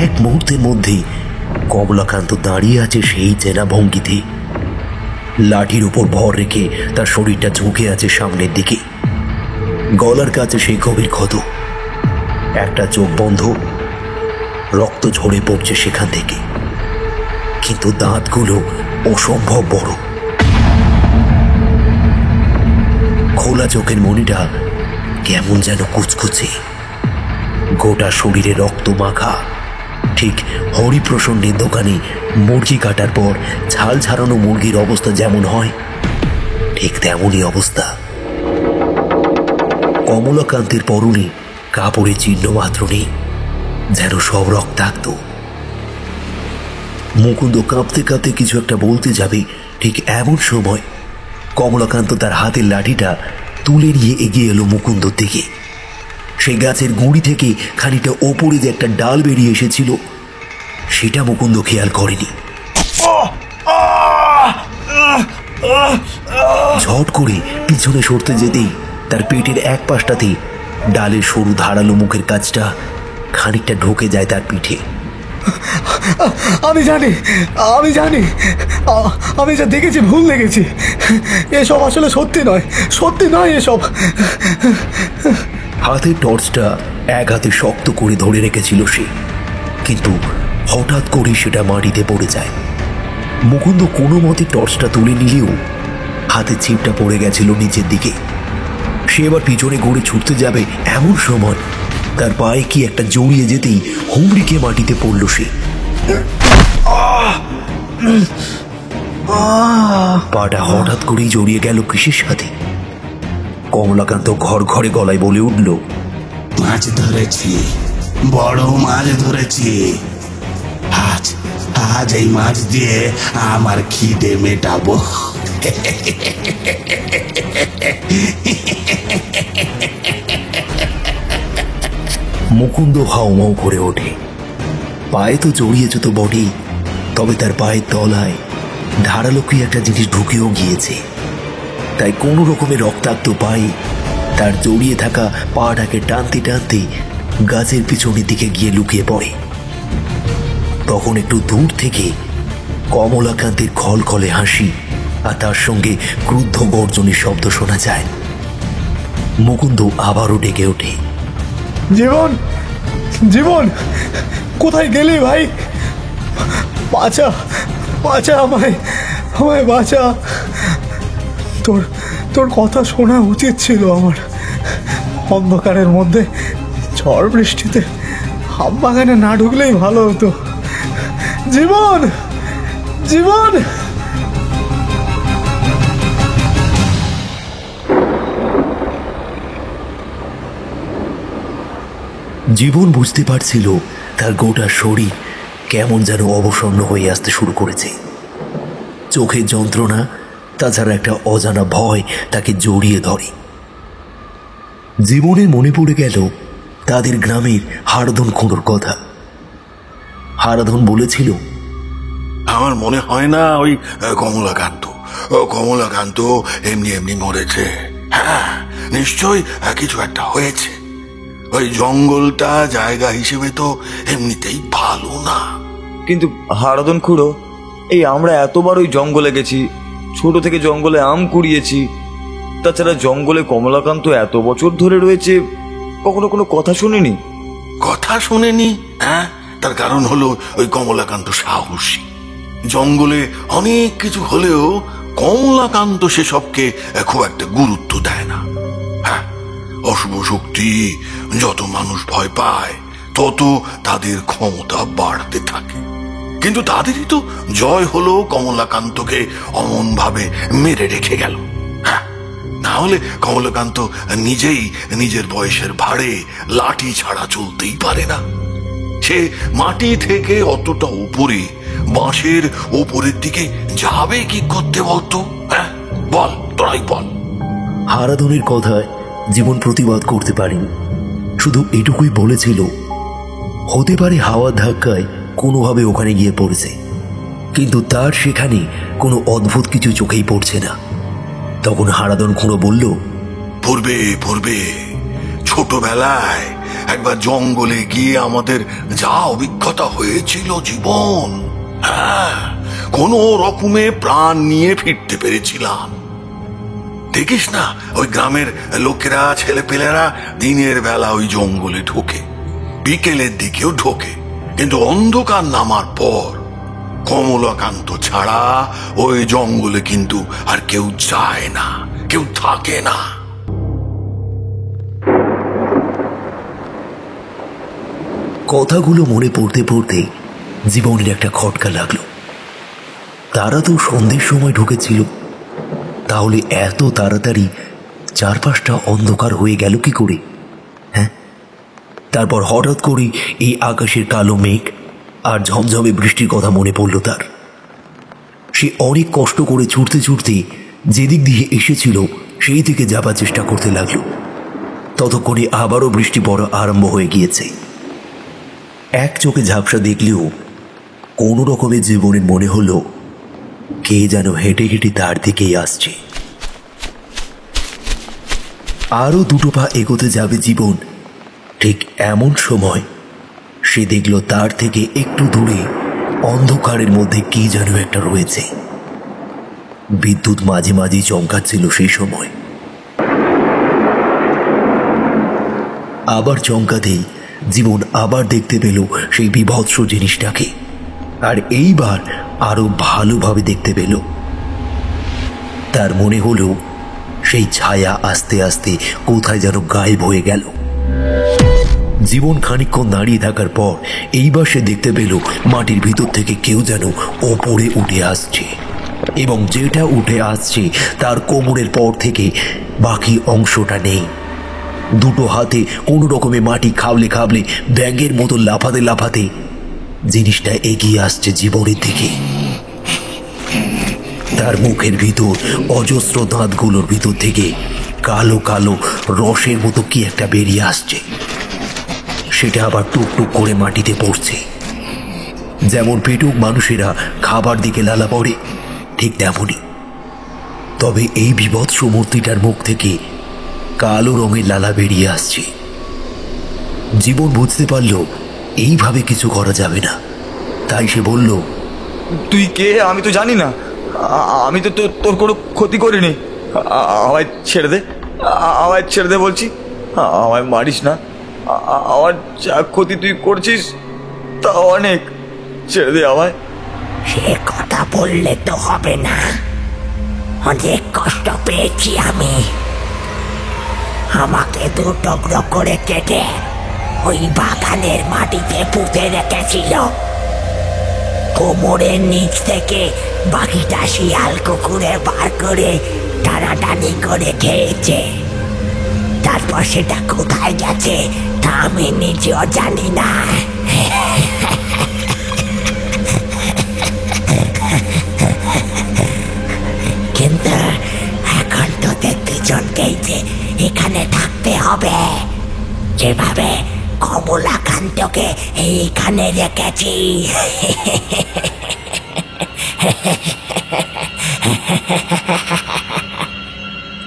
এক মুহূর্তের মধ্যেই কমলাকান্ত দাঁড়িয়ে আছে সেই চেনা ভঙ্গিতে। লাঠির উপর ভর রেখে তার শরীরটা ঝুঁকে আছে সামনের দিকে। গলার কাছে সেই গভীর ক্ষত, একটা চোখ বন্ধ, রক্ত ঝরে পড়ছে সেখান থেকে। কিন্তু দাঁতগুলো অসম্ভব বড়। খোলা চোখের মণিটা কেমন যেন কুচকুচে। গোটা শরীরে রক্ত মাখা, ঠিক হরিপ্রসন্নের দোকানে মুরগি কাটার পর ছাল ছাড়ানো মুরগির অবস্থা যেমন হয় ঠিক তেমনই অবস্থা। কমলাকান্তের পরনে কাপড়ের চিহ্ন মাত্র নেই, যেন সব রক্তাক্ত। মুকুন্দ কাঁপতে কাঁপতে কিছু একটা বলতে যাবে, ঠিক এমন সময় কমলাকান্ত তার হাতের লাঠিটা তুলে নিয়ে এগিয়ে এলো মুকুন্দর দিকে। সেই গাছের গুঁড়ি থেকে খানিকটা ওপরে যে একটা ডাল বেরিয়ে এসেছিল সেটা মুকুন্দ খেয়াল করেনি। ঝট করে পিছনে সরতে যেতেই তার পেটের এক পাশটাতে ডালের সরু ধারালো মুখের কাজটা খানিকটা ঢুকে যায় তার পিঠে। আমি জানি, আমি যা দেখেছি ভুল দেখেছি। এসব আসলে সত্যি নয় এসব। হাতের টর্চটা এক হাতে শক্ত করে ধরে রেখেছিল সে, কিন্তু হঠাৎ করে সেটা মাটিতে পড়ে যায়। মুকুন্দ কোনো মতে টর্চটা তুলে নিলেও হাতে ছিপটা পড়ে গেছিল নিচের দিকে। সে এবার পিছনে ঘুরে ছুটতে যাবে, এমন সময় তার পায়ে কি একটা জড়িয়ে যেতেই হুমড়িকে মাটিতে পড়ল সে। পাটা হঠাৎ করেই জড়িয়ে গেল কিসের সাথে। কমলাকান্ত ঘর ঘরে গলায় বলে উঠল, মাছ ধরেছি, বড় মাছ ধরেছি। আজ আজ এই মাছ দিয়ে আমার খিদে মেটাবো। মুকুন্দ হাউমাউ করে ওঠে। পায়ে তো জড়িয়েছে তো বটেই, তবে তার পায়ের তলায় ধারালো কি একটা জিনিস ঢুকেও গিয়েছে। তাই কোনো রকমের রক্তাক্ত পায়ে তার জড়িয়ে থাকা পাটাকে টানতে টানতে গাছের পিছনের দিকে গিয়ে লুকিয়ে পড়ে। তখন একটু দূর থেকে কমলাকান্তের খলখলে হাসি আর তার সঙ্গে ক্রুদ্ধ গর্জনের শব্দ শোনা যায়। মুকুন্দ আবারও ডেকে ওঠে, জীবন, কোথায় গেলি ভাই? বাঁচা আমায় বাঁচা। তোর কথা শোনা উচিত ছিল আমার। অন্ধকারের মধ্যে ঝড় বৃষ্টিতে আমবাগানে না ঢুকলেই ভালো হতো। জীবন। জীবন বুঝতে পারছিল তার গোটা শরীর কেমন যেন অবসন্ন হয়ে আসতে শুরু করেছে। চোখের যন্ত্রণা, তাছাড়া একটা অজানা ভয় তাকে জড়িয়ে ধরে। জীবনের মনে পড়ে গেল তাদের গ্রামের হারাধন খুঁড়োর কথা। হারাধন বলেছিল, আমার মনে হয় না ওই কমলাকান্ত এমনি মরেছে। হ্যাঁ, নিশ্চয় কিছু একটা হয়েছে। ওই জঙ্গলটা জায়গা হিসেবে তো এমনিতেই ভালো না। কিন্তু হারাধন খুড়ো, এই আমরা এতবার ওই জঙ্গলে গেছি, ছোট থেকে জঙ্গলে আম কুড়িয়েছি। তাছাড়া জঙ্গলে কমলাকান্ত এত বছর ধরে রয়েছে, কখনো কোনো কথা শুনিনি। কথা শোনেনি? হ্যাঁ, তার কারণ হলো ওই কমলাকান্ত সাহসী। জঙ্গলে অনেক কিছু হলেও কমলাকান্ত সেসবকে খুব একটা গুরুত্ব দেয় না। হ্যাঁ, অশুভ শক্তি যত মানুষ ভয় পায় তত তাদের ক্ষমতা বাড়তে থাকে। কিন্তু তাদেরই তো জয় হলো কমলাকান্তকে অমন ভাবে মেরে রেখে গেল। হ্যাঁ, না হলে কমলাকান্ত নিজেই নিজের বয়সের ভারে লাঠি ছাড়া চলতেই পারে না। সে মাটি থেকে অতটা উপরে বাঁশের উপরের দিকে যাবে কি করতে বলতো? হ্যাঁ, বল, তোরাই বল। হারাধনের কথায় জীবন প্রতিবাদ করতে পারেনি, শুধু এটুকুই বলেছিল, হতে পারে হাওয়ার ধাক্কায় কোনোভাবে ওখানে গিয়ে পড়েছে, কিন্তু তার সেখানে কোনো অদ্ভুত কিছু চোখেই পড়ছে না। তখন হারাধন খুঁড়ো বলল, পূর্বে ছোটবেলায় একবার জঙ্গলে গিয়ে আমাদের যা অভিজ্ঞতা হয়েছিল জীবন, হ্যাঁ, কোনো রকমে প্রাণ নিয়ে ফিরতে পেরেছিলাম। দেখিস না, ওই গ্রামের লোকেরা, ছেলেপেলেরা দিনের বেলা ওই জঙ্গলে ঢোকে, বিকেলের দিকেও ঢোকে, কিন্তু অন্ধকার নামার পর কমলাকান্ত ছাড়া ওই জঙ্গলে কিন্তু আর কেউ যায় না, কেউ থাকে না। কথাগুলো মনে পড়তে পড়তে জীবনের একটা খটকা লাগলো। তারা তো সন্ধ্যের সময় ঢুকেছিল, তাহলে এত তাড়াতাড়ি চারপাশটা অন্ধকার হয়ে গেল কি করে? হ্যাঁ, তারপর হঠাৎ করে এই আকাশের কালো মেঘ আর ঝমঝমে বৃষ্টির কথা মনে পড়ল তার। সে অনেক কষ্ট করে ছুটতে ছুটতে যেদিক দিয়ে এসেছিল সেই দিকে যাবার চেষ্টা করতে লাগলো। ততক্ষণে আবারও বৃষ্টি পড়া আরম্ভ হয়ে গিয়েছে। এক চোখে ঝাপসা দেখলেও কোনো রকমের জীবনের মনে হলো কে যেন হেঁটে হেঁটে তার দিকেই আসছে। আরো দুটো পা এগোতে যাবে জীবন, ঠিক এমন সময় সে দেখল তার থেকে একটু দূরে অন্ধকারের মধ্যে কি যেন একটা রয়েছে। বিদ্যুৎ মাঝে মাঝে চমকাচ্ছিল সেই সময়। আবার চমকাতেই জীবন আবার দেখতে পেল সেই বিভৎস জিনিসটাকে, আর এইবার আরো ভালোভাবে দেখতে পেল। তার মনে হলো সেই ছায়া আস্তে আস্তে কোথায় যেন গায়েব হয়ে গেল। জীবন খানিকক্ষণ দাঁড়িয়ে থাকার পর এইবার সে দেখতে পেল মাটির ভিতর থেকে কেউ যেন ওপরে উঠে আসছে, এবং যেটা উঠে আসছে তার কোমরের পর থেকে বাকি অংশটা নেই। দুটো হাতে কোনো রকমে মাটি খাবলে খাবলে ব্যাঙের মতো লাফাতে লাফাতে জিনিসটা এগিয়ে আসছে জীবনের দিকে। তার মুখের ভিতর অজস্র দাঁতগুলোর ভিতর থেকে কালো কালো রসের মতো কি একটা বেরিয়ে আসছে। সেটা আবার টুকটুক করে মাটিতে পড়ছে। যেমন পেটুক মানুষেরা খাবার দিকে লালা পড়ে, ঠিক তেমনই। তবে এই বিভৎস মূর্তিটার মুখ থেকে কালো রঙের লালা বেরিয়ে আসছে। জীবন বুঝতে পারল এইভাবে কিছু করা যাবে না, তাই সে বলল, তুই কে আমি তো জানি না, আমি তো তোর কোনো ক্ষতি করিনি, আমায় ছেড়ে দে, আমায় ছেড়ে দে বলছি, আমায় মারিস না, আমার যা ক্ষতি তুই করছিস তা অনেক, ছেড়ে দে আমায়। সে কথা বললে তো হবে না, অনেক কষ্ট পেয়েছি আমি। আমাকে দু টুকরো করে কেটে ওই বাগানের মাটিতে পুঁতে রেখেছিল। কোমরের নিচ থেকে বাকিটা শিয়াল কুকুরে বার করে টানাটানি করে খেয়েছে। তারপর সেটা কোথায় গেছে তা আমি নিজেও জানি না। কিন্তু এখন তোদের দুজনকেই যে এখানে থাকতে হবে, যেভাবে কমলাকান্তকে এইখানে রেখেছি।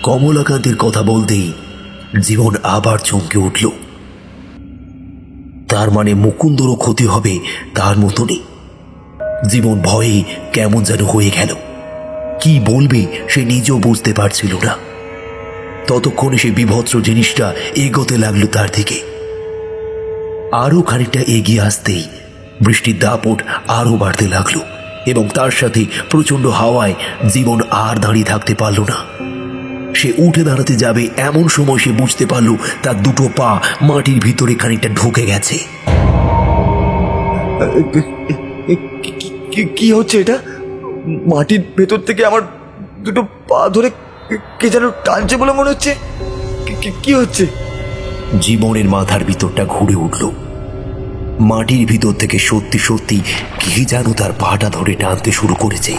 কমলাকান্তের কথা বলতেই জীবন আবার চমকে উঠল। তার মানে মুকুন্দরও ক্ষতি হবে তার মতনই। জীবন ভয়ে কেমন যেন হয়ে গেল, কি বলবে সে নিজেও বুঝতে পারছিল না। ততক্ষণে সে বিভৎস জিনিসটা এগোতে লাগলো তার দিকে। আরো খানিকটা এগিয়ে আসতেই বৃষ্টির দাপট আরো বাড়তে লাগলো, এবং তার সাথে প্রচন্ড হাওয়ায় জীবন আর দাঁড়িয়ে থাকতে পারল না। সে উঠে দাঁড়াতে যাবে এমন সময় সে বুঝতে পারল তার দুটো পা মাটির ভিতরে খানিকটা ঢুকে গেছে। কি হচ্ছে এটা? মাটির ভেতর থেকে আমার দুটো পা ধরে কে যেন টানছে বলে মনে হচ্ছে। কি হচ্ছে? জীবনের মাথার ভিতরটা ঘুরে উঠল। মাটির ভিতর থেকে সত্যি সত্যি কে যেন তার পাটা ধরে টানতে শুরু করেছে।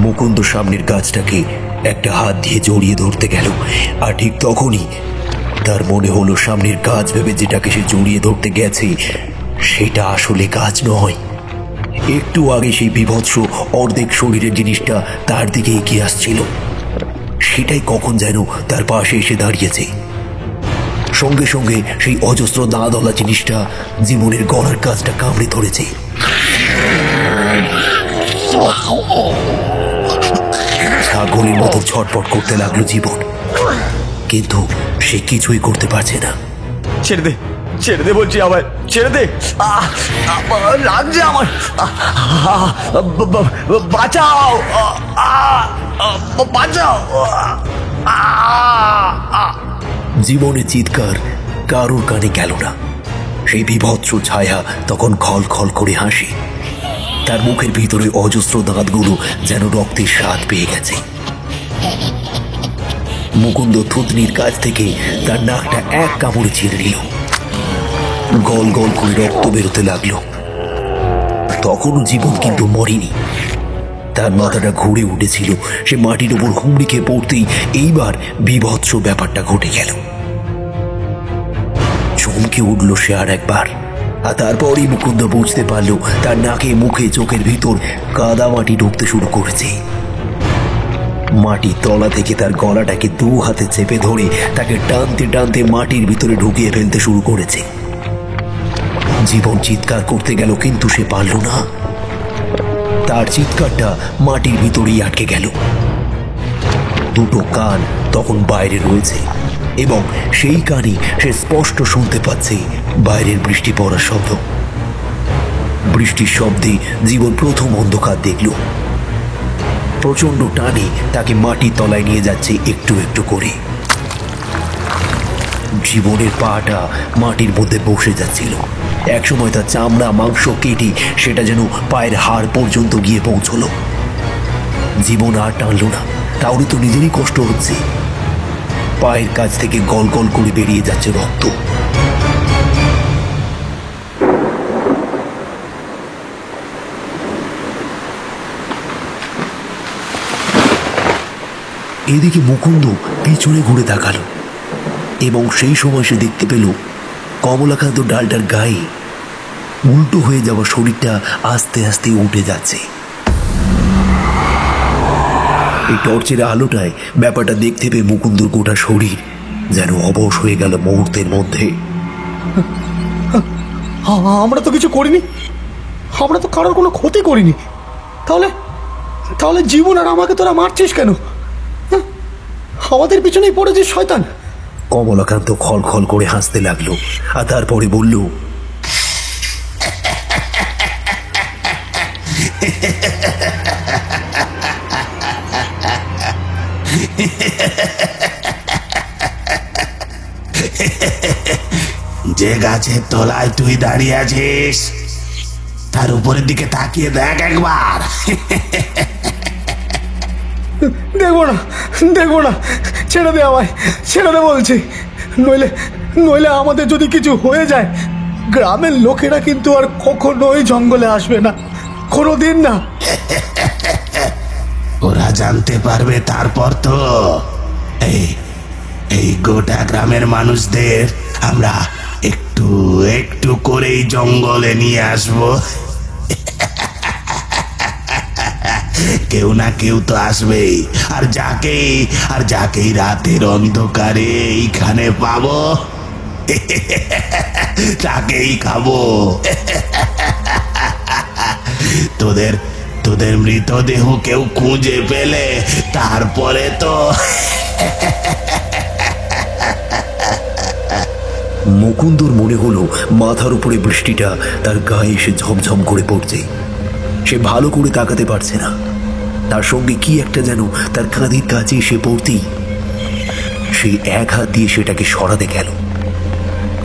মুকুন্দ সামনের গাছটাকে একটা হাত দিয়ে জড়িয়ে ধরতে গেল, আর ঠিক তখনই তার মনে হলো সামনের গাছ ভেবে যেটাকে সে জড়িয়ে ধরতে গেছে সেটা আসলে গাছ নয়। একটু আগে সেই বিভৎস অর্ধেক শরীরের জিনিসটা তার দিকে এগিয়ে আসছিল, সেটাই কখন যেন তার পাশে এসে দাঁড়িয়েছে। সঙ্গে সঙ্গে সেই অজস্র দাঁতওয়ালা জিনিসটা জীবনের গলার কাছটা কামড়ে ধরেছে। ছাগলের মতো ছটপট করতে লাগলো জীবন, কিন্তু সে কিছুই করতে পারছে না। ছেড়ে দে, ছেড়ে দে বলছি, আমায় ছেড়ে দে, লাগছে আমার, বাঁচাও, বাঁচাও। জীবনের চিৎকার কারোর কানে গেল না। সেই বিভৎস ছায়া তখন খল খল করে হাসে। তার মুখের ভিতরে অজস্র দাঁতগুলো যেন রক্তের স্বাদ পেয়ে গেছে। মুকুন্দ থুতনির কাছ থেকে তার নাকটা এক কামড়ে ছিঁড়ে নিল। গল গল করে রক্ত বেরোতে লাগলো। তখনও জীবন কিন্তু মরেনি। তার মাথাটা ঘুরে উঠেছিল। সে মাটির উপর হুমড়ি খেয়ে পড়তেই এইবার বিভৎস ব্যাপারটা ঘটে গেল। চমকে উঠল সে আর একবার। আর তারপরই মুকুন্দ বুঝতে পারলো তার নাকে মুখে চোখের ভিতর কাদা মাটি ঢুকতে শুরু করেছে। মাটির তলা থেকে তার গলাটাকে দু হাতে চেপে ধরে তাকে টানতে টানতে মাটির ভিতরে ঢুকিয়ে ফেলতে শুরু করেছে। জীবন চিৎকার করতে গেল, কিন্তু সে পারল না। তার চিৎকারটা মাটির ভিতরেই আটকে গেল। দুটো কান তখন বাইরে রয়েছে এবং সেই কানে সে স্পষ্ট শুনতে পাচ্ছে বাইরের বৃষ্টি পড়ার শব্দ। বৃষ্টির শব্দে জীবন প্রথম অন্ধকার দেখল। প্রচন্ড টানে তাকে মাটির তলায় নিয়ে যাচ্ছে একটু একটু করে। জীবনের পাটা মাটির মধ্যে বসে যাচ্ছিল। একসময় তার চামড়া মাংস কেটে সেটা যেন পায়ের হাড় পর্যন্ত গিয়ে পৌঁছলো। জীবন আর টানল না, তাহলে তো নিজেরই কষ্ট হচ্ছে। পায়ের কাছ থেকে গল গল করে বেরিয়ে যাচ্ছে রক্ত। এদিকে মুকুন্দ পিছনে ঘুরে তাকালো এবং সেই সময় সে দেখতে পেল কমলাকান্ত ডালটার গায়ে উল্টো হয়ে যাওয়া শরীরটা আস্তে আস্তে উঠে যাচ্ছে। এই টর্চের আলোটায় ব্যাপারটা দেখতে পেয়ে মুকুন্দর গোটা শরীর যেন অবশ হয়ে গেল মুহূর্তের মধ্যে। আমরা তো কিছু করিনি, আমরা তো কারোর কোনো ক্ষতি করিনি, তাহলে তাহলে জীবন আর আমাকে তোরা মারছিস কেন? আমাদের পিছনেই পড়েছিস শয়তান। কমলাকান্ত খলখল করে হাসতে লাগলো আর তারপরে বলল, যে গাছের তলায় তুই দাঁড়িয়ে আছিস তার উপরের দিকে তাকিয়ে দেখ একবার। দেখবো না, দেখবো না, ছেড়ে দে আমায়, ছেড়ে দে বলছি। নইলে নইলে আমাদের যদি কিছু হয়ে যায়, গ্রামের লোকেরা কিন্তু আর কখনোই জঙ্গলে আসবে না, কোনোদিন না। ওরা জানতে পারবে তারপর তো এই গোটা গ্রামের মানুষদের আমরা একটু একটু করেই জঙ্গলে নিয়ে আসবো। কেউ না কেউ তো আসবেই, আর যাকেই রাতের অন্ধকারে এইখানে পাবো তাকেই খাবো। তোদের মৃতদেহ কেউ খুঁজে পেলে তারপরে তো। মুকুন্দর মনে হলো মাথার উপরে বৃষ্টিটা তার গায়ে এসে ঝমঝম করে পড়ছে। সে ভালো করে তাকাতে পারছে না। তার সঙ্গে কি একটা যেন তার কাঁধের কাছে এসে পড়তেই সে এক হাত দিয়ে সেটাকে সরাতে গেল,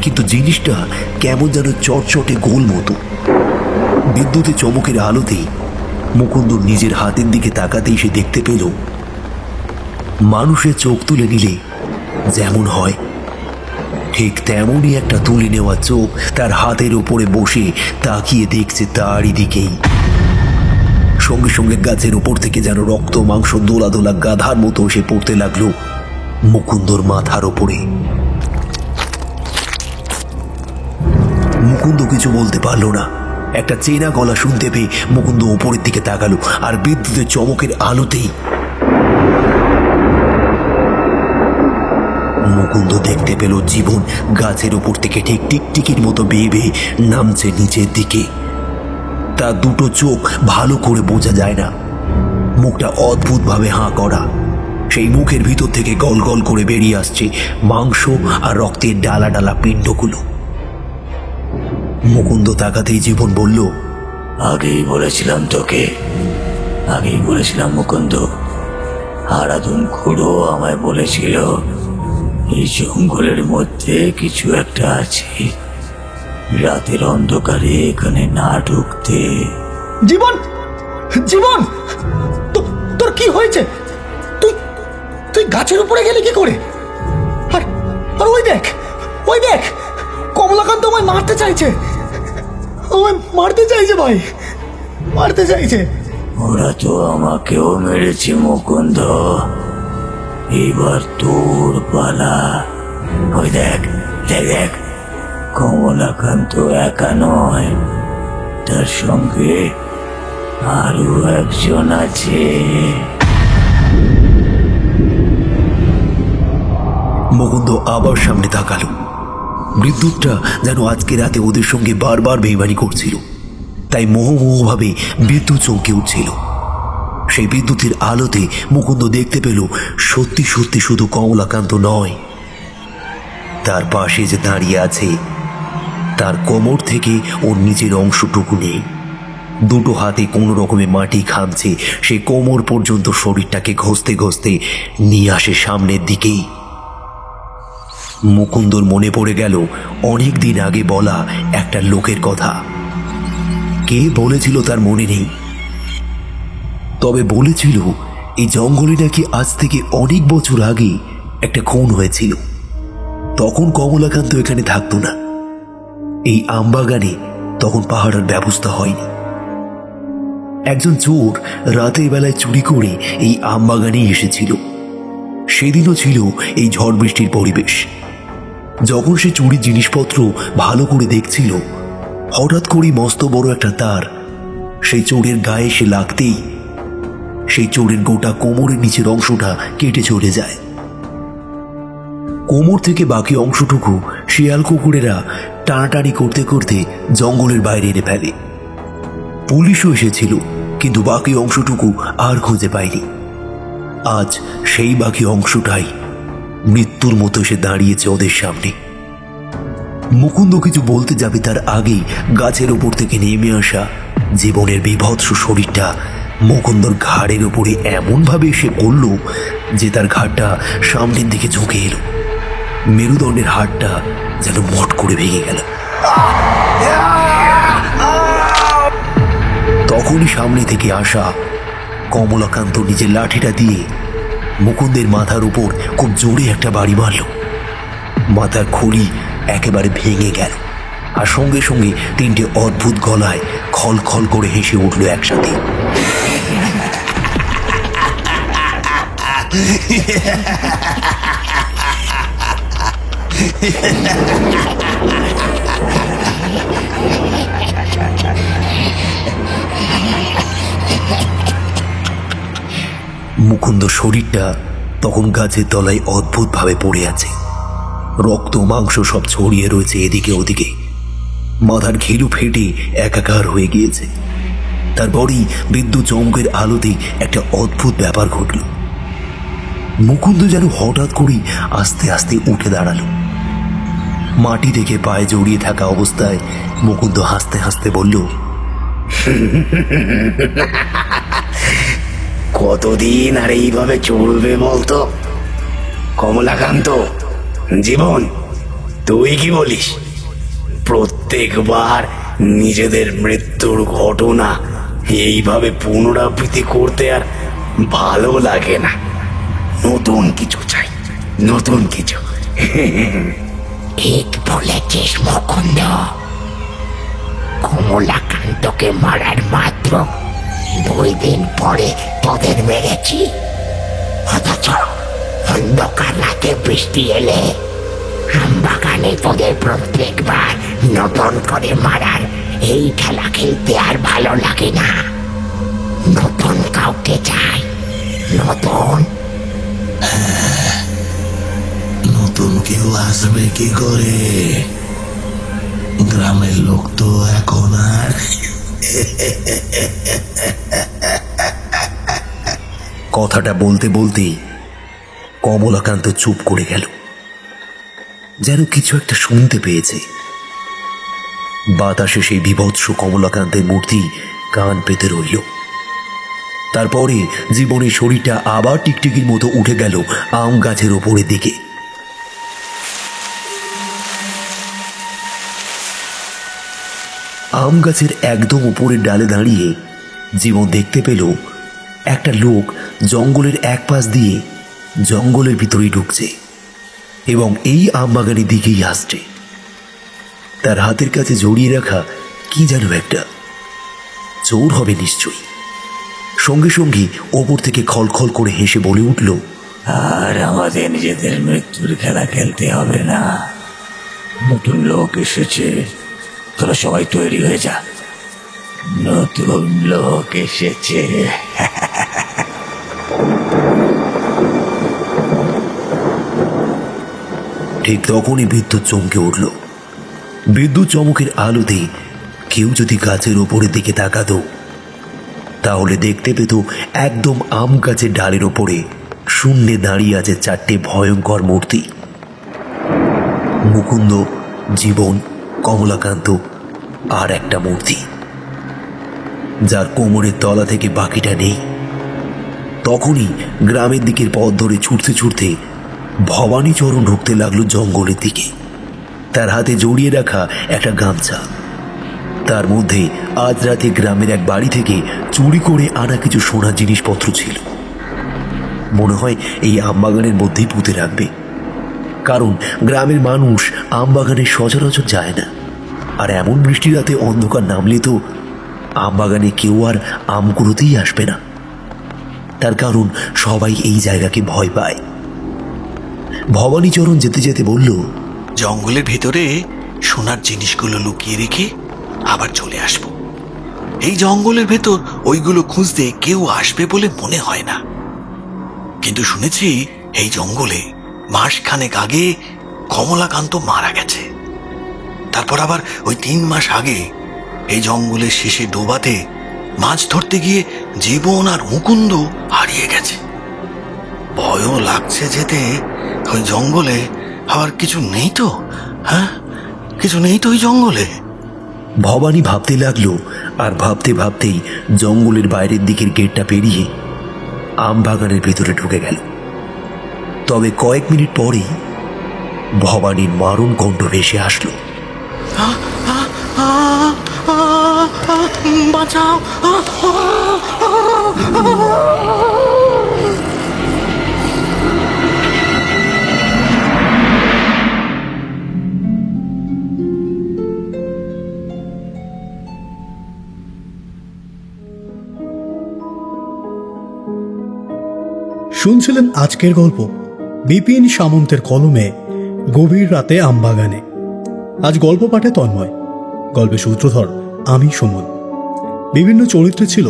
কিন্তু জিনিসটা কেমন যেন চটচটে গোল মতো। বিদ্যুতের চমকের আলোতেই মুকুন্দ নিজের হাতের দিকে তাকাতেই সে দেখতে পেল মানুষের চোখ তুলে নিলে যেমন হয় ঠিক তেমনই একটা তুলে নেওয়া চোখ তার হাতের উপরে বসে তাকিয়ে দেখছে তারই দিকেই। সঙ্গে সঙ্গে গাছের উপর থেকে যেন রক্ত মাংস দোলা দোলা গাধার মতো এসে পড়তে লাগলো মুকুন্দর মাথার ওপরে। মুকুন্দ কিছু বলতে পারলো না। একটা চেনা গলা শুনতে পেয়ে মুকুন্দ উপরের দিকে তাকালো, আর বিদ্যুতের চমকের আলোতেই মুকুন্দ দেখতে পেল জীবন গাছের উপর থেকে ঠিক টিকটিকির মতো বেয়ে বেয়ে নামছে নিচের দিকে। তার দুটো চোখ ভালো করে বোঝা যায় না, মুখটা অদ্ভুত ভাবে হাঁ করা। সেই মুখের ভিতর থেকে গল গল করে বেরিয়ে আসছে মাংস আর রক্তের ডালা ডালা পিণ্ডগুলো। মুকুন্দ তাকাতেই জীবন বলল, আগেই বলেছিলাম তোকে, আগেই বলেছিলাম মুকুন্দ। হারাধন খুড়ো আমায় বলেছিল এই জঙ্গলের মধ্যে কিছু একটা আছে, রাতের অন্ধকারে এখানে না ঢুকতে। জীবন, জীবন, তোর কি হয়েছে? তুই গাছের উপরে গেলি কি করে? আর ওই দেখ, ওই দেখ, কমলাকান্ত আমায় মারতে চাইছে, আমায় মারতে চাইছে ভাই, মারতে চাইছে। ওরা তো আমাকেও মেরেছে মুকুন্দ, এবার তোর পালা। ওই দেখ দেখ দেখ, কমলাকান্ত একা নয়, তার সঙ্গে আরো একজন আছে। মুকুন্দ আবার সামনে তাকালো। বিদ্যুৎটা যেন আজকে রাতে ওদের সঙ্গে বারবার বেইমানি করছিল, তাই মোহভাবে বিদ্যুৎ চমকে উঠছিল। সেই বিদ্যুতের আলোতে মুকুন্দ দেখতে পেল সত্যি সত্যি শুধু কমলাকান্ত নয়, তার পাশে যে দাঁড়িয়ে আছে তার কোমর থেকে ওর নিজের অংশটুকু নেই। দুটো হাতে কোনো রকমে মাটি খামছে, সে কোমর পর্যন্ত শরীরটাকে ঘষতে ঘষতে নিয়ে আসে সামনের দিকেই। মুকুন্দর মনে পড়ে গেল অনেক দিন আগে বলা একটা লোকের কথা। কে বলেছিল তার মনে নেই, তবে বলেছিল এই জঙ্গলে নাকি আজ থেকে অনেক বছর আগে একটা খুন হয়েছিল। তখন কমলাকান্ত এখানে থাকতো না। এই আমবাগানে তখন পাহারার ব্যবস্থা হয়নি। একজন চোর রাতের বেলায় চুরি করে এই আমবাগানে এসেছিল। সেদিনও ছিল এই ঝড় বৃষ্টির পরিবেশ। যখন সে চুরির জিনিসপত্র ভালো করে দেখছিল, হঠাৎ করে মস্ত বড় একটা তার সেই চোরের গায়ে এসে লাগতেই সেই চোরের গোটা কোমরের নিচের অংশটা কেটে চলে যায়। কোমর থেকে বাকি অংশটুকু শিয়াল কুকুরেরা টানাটানি করতে করতে জঙ্গলের বাইরে এনে ফেলে। পুলিশও এসেছিল, কিন্তু বাকি অংশটুকু আর খুঁজে পায়নি। আজ সেই বাকি অংশটাই মৃত্যুর মতো এসে দাঁড়িয়েছে ওদের সামনে। মুকুন্দ কিছু বলতে যাবে তার আগেই গাছের ওপর থেকে নেমে আসা জীবনের বিভৎস শরীরটা মুকুন্দর ঘাড়ের উপরে এমন ভাবে এসে পড়ল যে তার ঘাড়টা সামনের দিকে ঝুঁকে এলো। মেরুদণ্ডের হাড়টা যেন মট করে ভেঙে গেল। তখনই সামনে থেকে আসা কমলাকান্ত নিজের লাঠিটা দিয়ে মুকুন্দের মাথার উপর খুব জোরে একটা বাড়ি মারল। মাথার খুলি একেবারে ভেঙে গেল, আর সঙ্গে সঙ্গে তিনটে অদ্ভুত গলায় খল খল করে হেসে উঠল একসাথে। মুকুন্দ শরীরটা তখন গাছের তলায় অদ্ভুত ভাবে পড়ে আছে। রক্ত মাংস সব ছড়িয়ে রয়েছে এদিকে ওদিকে। মাথার ঘিলু ফেটে একাকার হয়ে গিয়েছে। তারপরই বিদ্যুৎ চমকের আলোতে একটা অদ্ভুত ব্যাপার ঘটল। মুকুন্দ যেন হঠাৎ করেই আস্তে আস্তে উঠে দাঁড়ালো। মাটি থেকে পায়ে জড়িয়ে থাকা অবস্থায় মুকুন্দ হাসতে হাসতে বলল, কতদিন আর এইভাবে চলবে বলতো কমলাকান্ত? জীবন, তুই কি বলিস? প্রত্যেকবার নিজেদের মৃত্যুর ঘটনা এইভাবে পুনরাবৃত্তি করতে আর ভালো লাগে না। নতুন কিছু চাই, নতুন কিছু। ঠিক বলেছিস মুকুন্দ। কমলাকান্তকে মারার মাত্র 2 দিন পরে তোদের মেরেছি, অথচ অন্ধকার রাতে বৃষ্টি এলে আমবাগানে তোদের প্রত্যেকবার নতুন করে মারার এই খেলা খেলতে আর ভালো লাগে না। নতুন কাউকে চাই, নতুন। নতুন কেউ আসবে কি করে? গ্রামের লোক তো এখন আর কথাটা বলতে বলতেই কমলাকান্ত চুপ করে গেল, যেন কিছু একটা শুনতে পেয়েছে। বাতাসে সেই বিভৎস কমলাকান্তের মূর্তি কান পেতে রইল। তারপরে জীবনের শরীরটা আবার টিকটিকির মতো উঠে গেল আম গাছের ওপরের দিকে। আম গাছের একদম উপরের ডালে দাঁড়িয়ে জীবন দেখতে পেল একটা লোক জঙ্গলের এক পাশ দিয়ে জঙ্গলের ভিতরেই ঢুকছে এবং এই আম বাগানের দিকেই আসছে। তার হাতের কাছে জড়িয়ে রাখা কি যেন একটা। চোর হবে নিশ্চয়ই। সঙ্গে সঙ্গে ওপর থেকে খলখল করে হেসে বলে উঠল, আর আমাদের নিজেদের মৃত্যুর খেলা খেলতে হবে না। নতুন লোক এসেছে, তোরা সবাই তৈরি হয়ে যা। নতুন লোক এসেছে। ঠিক তখনই বিদ্যুৎ চমকে উঠল। বিদ্যুৎ চমকের আলোতে কেউ যদি গাছের ওপরের দিকে তাকাতো তাহলে দেখতে পেত একদম আম গাছের ডালের ওপরে শূন্যে দাঁড়িয়ে আছে 4টে ভয়ঙ্কর মূর্তি। মুকুন্দ, জীবন, কমলাকান্ত আর একটা মূর্তি যার কোমরের তলা থেকে বাকিটা নেই। তখনই গ্রামের দিকের পথ ধরে ছুটতে ছুটতে ভবানীচরণ ঢুকতে লাগলো জঙ্গলের দিকে। তার হাতে জড়িয়ে রাখা একটা গামছা, তার মধ্যে আজ রাতে গ্রামের এক বাড়ি থেকে চুরি করে আনা কিছু সোনার জিনিসপত্র ছিল। মনে হয় এই আমবাগানের মধ্যেই পুঁতে রাখবে, কারণ গ্রামের মানুষ আমবাগানে সচরাচর যায় না। আর এমন বৃষ্টি রাতে অন্ধকার নামলে তো আমবাগানে কেউ আর আম কুড়োতেই আসবে না, তার কারণ সবাই এই জায়গাকে ভয় পায়। ভবানীচরণ যেতে যেতে বলল, জঙ্গলের ভেতরে সোনার জিনিসগুলো লুকিয়ে রেখে আবার চলে আসব। এই জঙ্গলের ভেতর ওইগুলো খুঁজতে কেউ আসবে বলে মনে হয় না, কিন্তু শুনেছি এই জঙ্গলে মাসখানেক আগে কমলাকান্ত মারা গেছে। তারপর আবার ওই 3 মাস আগে এই জঙ্গলের শেষে ডোবাতে মাছ ধরতে গিয়ে জীবন আর মুকুন্দ হারিয়ে গেছে। ভয়ও লাগছে যেতে ওই জঙ্গলে। আবার কিছু নেই তো? হ্যাঁ, কিছু নেই তো ওই জঙ্গলে? ভবানী ভাবতে লাগলো, আর ভাবতে ভাবতেই জঙ্গলের বাইরের দিকের গেটটা পেরিয়ে আম বাগানের ভেতরে ঢুকে গেল। তবে কয়েক মিনিট পরেই ভবানীর মারণ কণ্ঠ ভেসে আসলো, বাঁচাও! শুনছিলেন আজকের গল্প বিপিন সামন্তের কলমে গভীর রাতে আমবাগানে। আজ গল্প পাঠে তন্ময়, গল্পের সূত্রধর আমি সুমন। বিভিন্ন চরিত্রে ছিল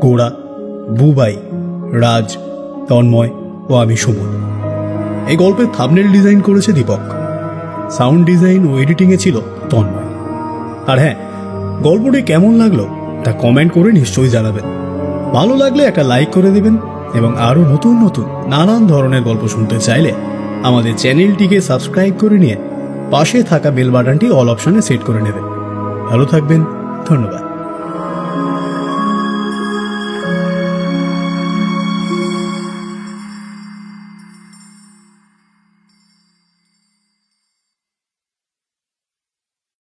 গোড়া, বুবাই, রাজ, তন্ময় ও আমি সুমন। এই গল্পের থাম্বনেল ডিজাইন করেছে দীপক, সাউন্ড ডিজাইন ও এডিটিংয়ে ছিল তন্ময়। আর হ্যাঁ, গল্পটি কেমন লাগলো তা কমেন্ট করে নিশ্চয়ই জানাবেন। ভালো লাগলে একটা লাইক করে দেবেন, এবং আরও নতুন নতুন নানান ধরনের গল্প শুনতে চাইলে আমাদের চ্যানেলটিকে সাবস্ক্রাইব করে নিয়ে পাশে থাকা বেল বাটনটি অল অপশনে সেট করে নেবেন। ভালো থাকবেন, ধন্যবাদ।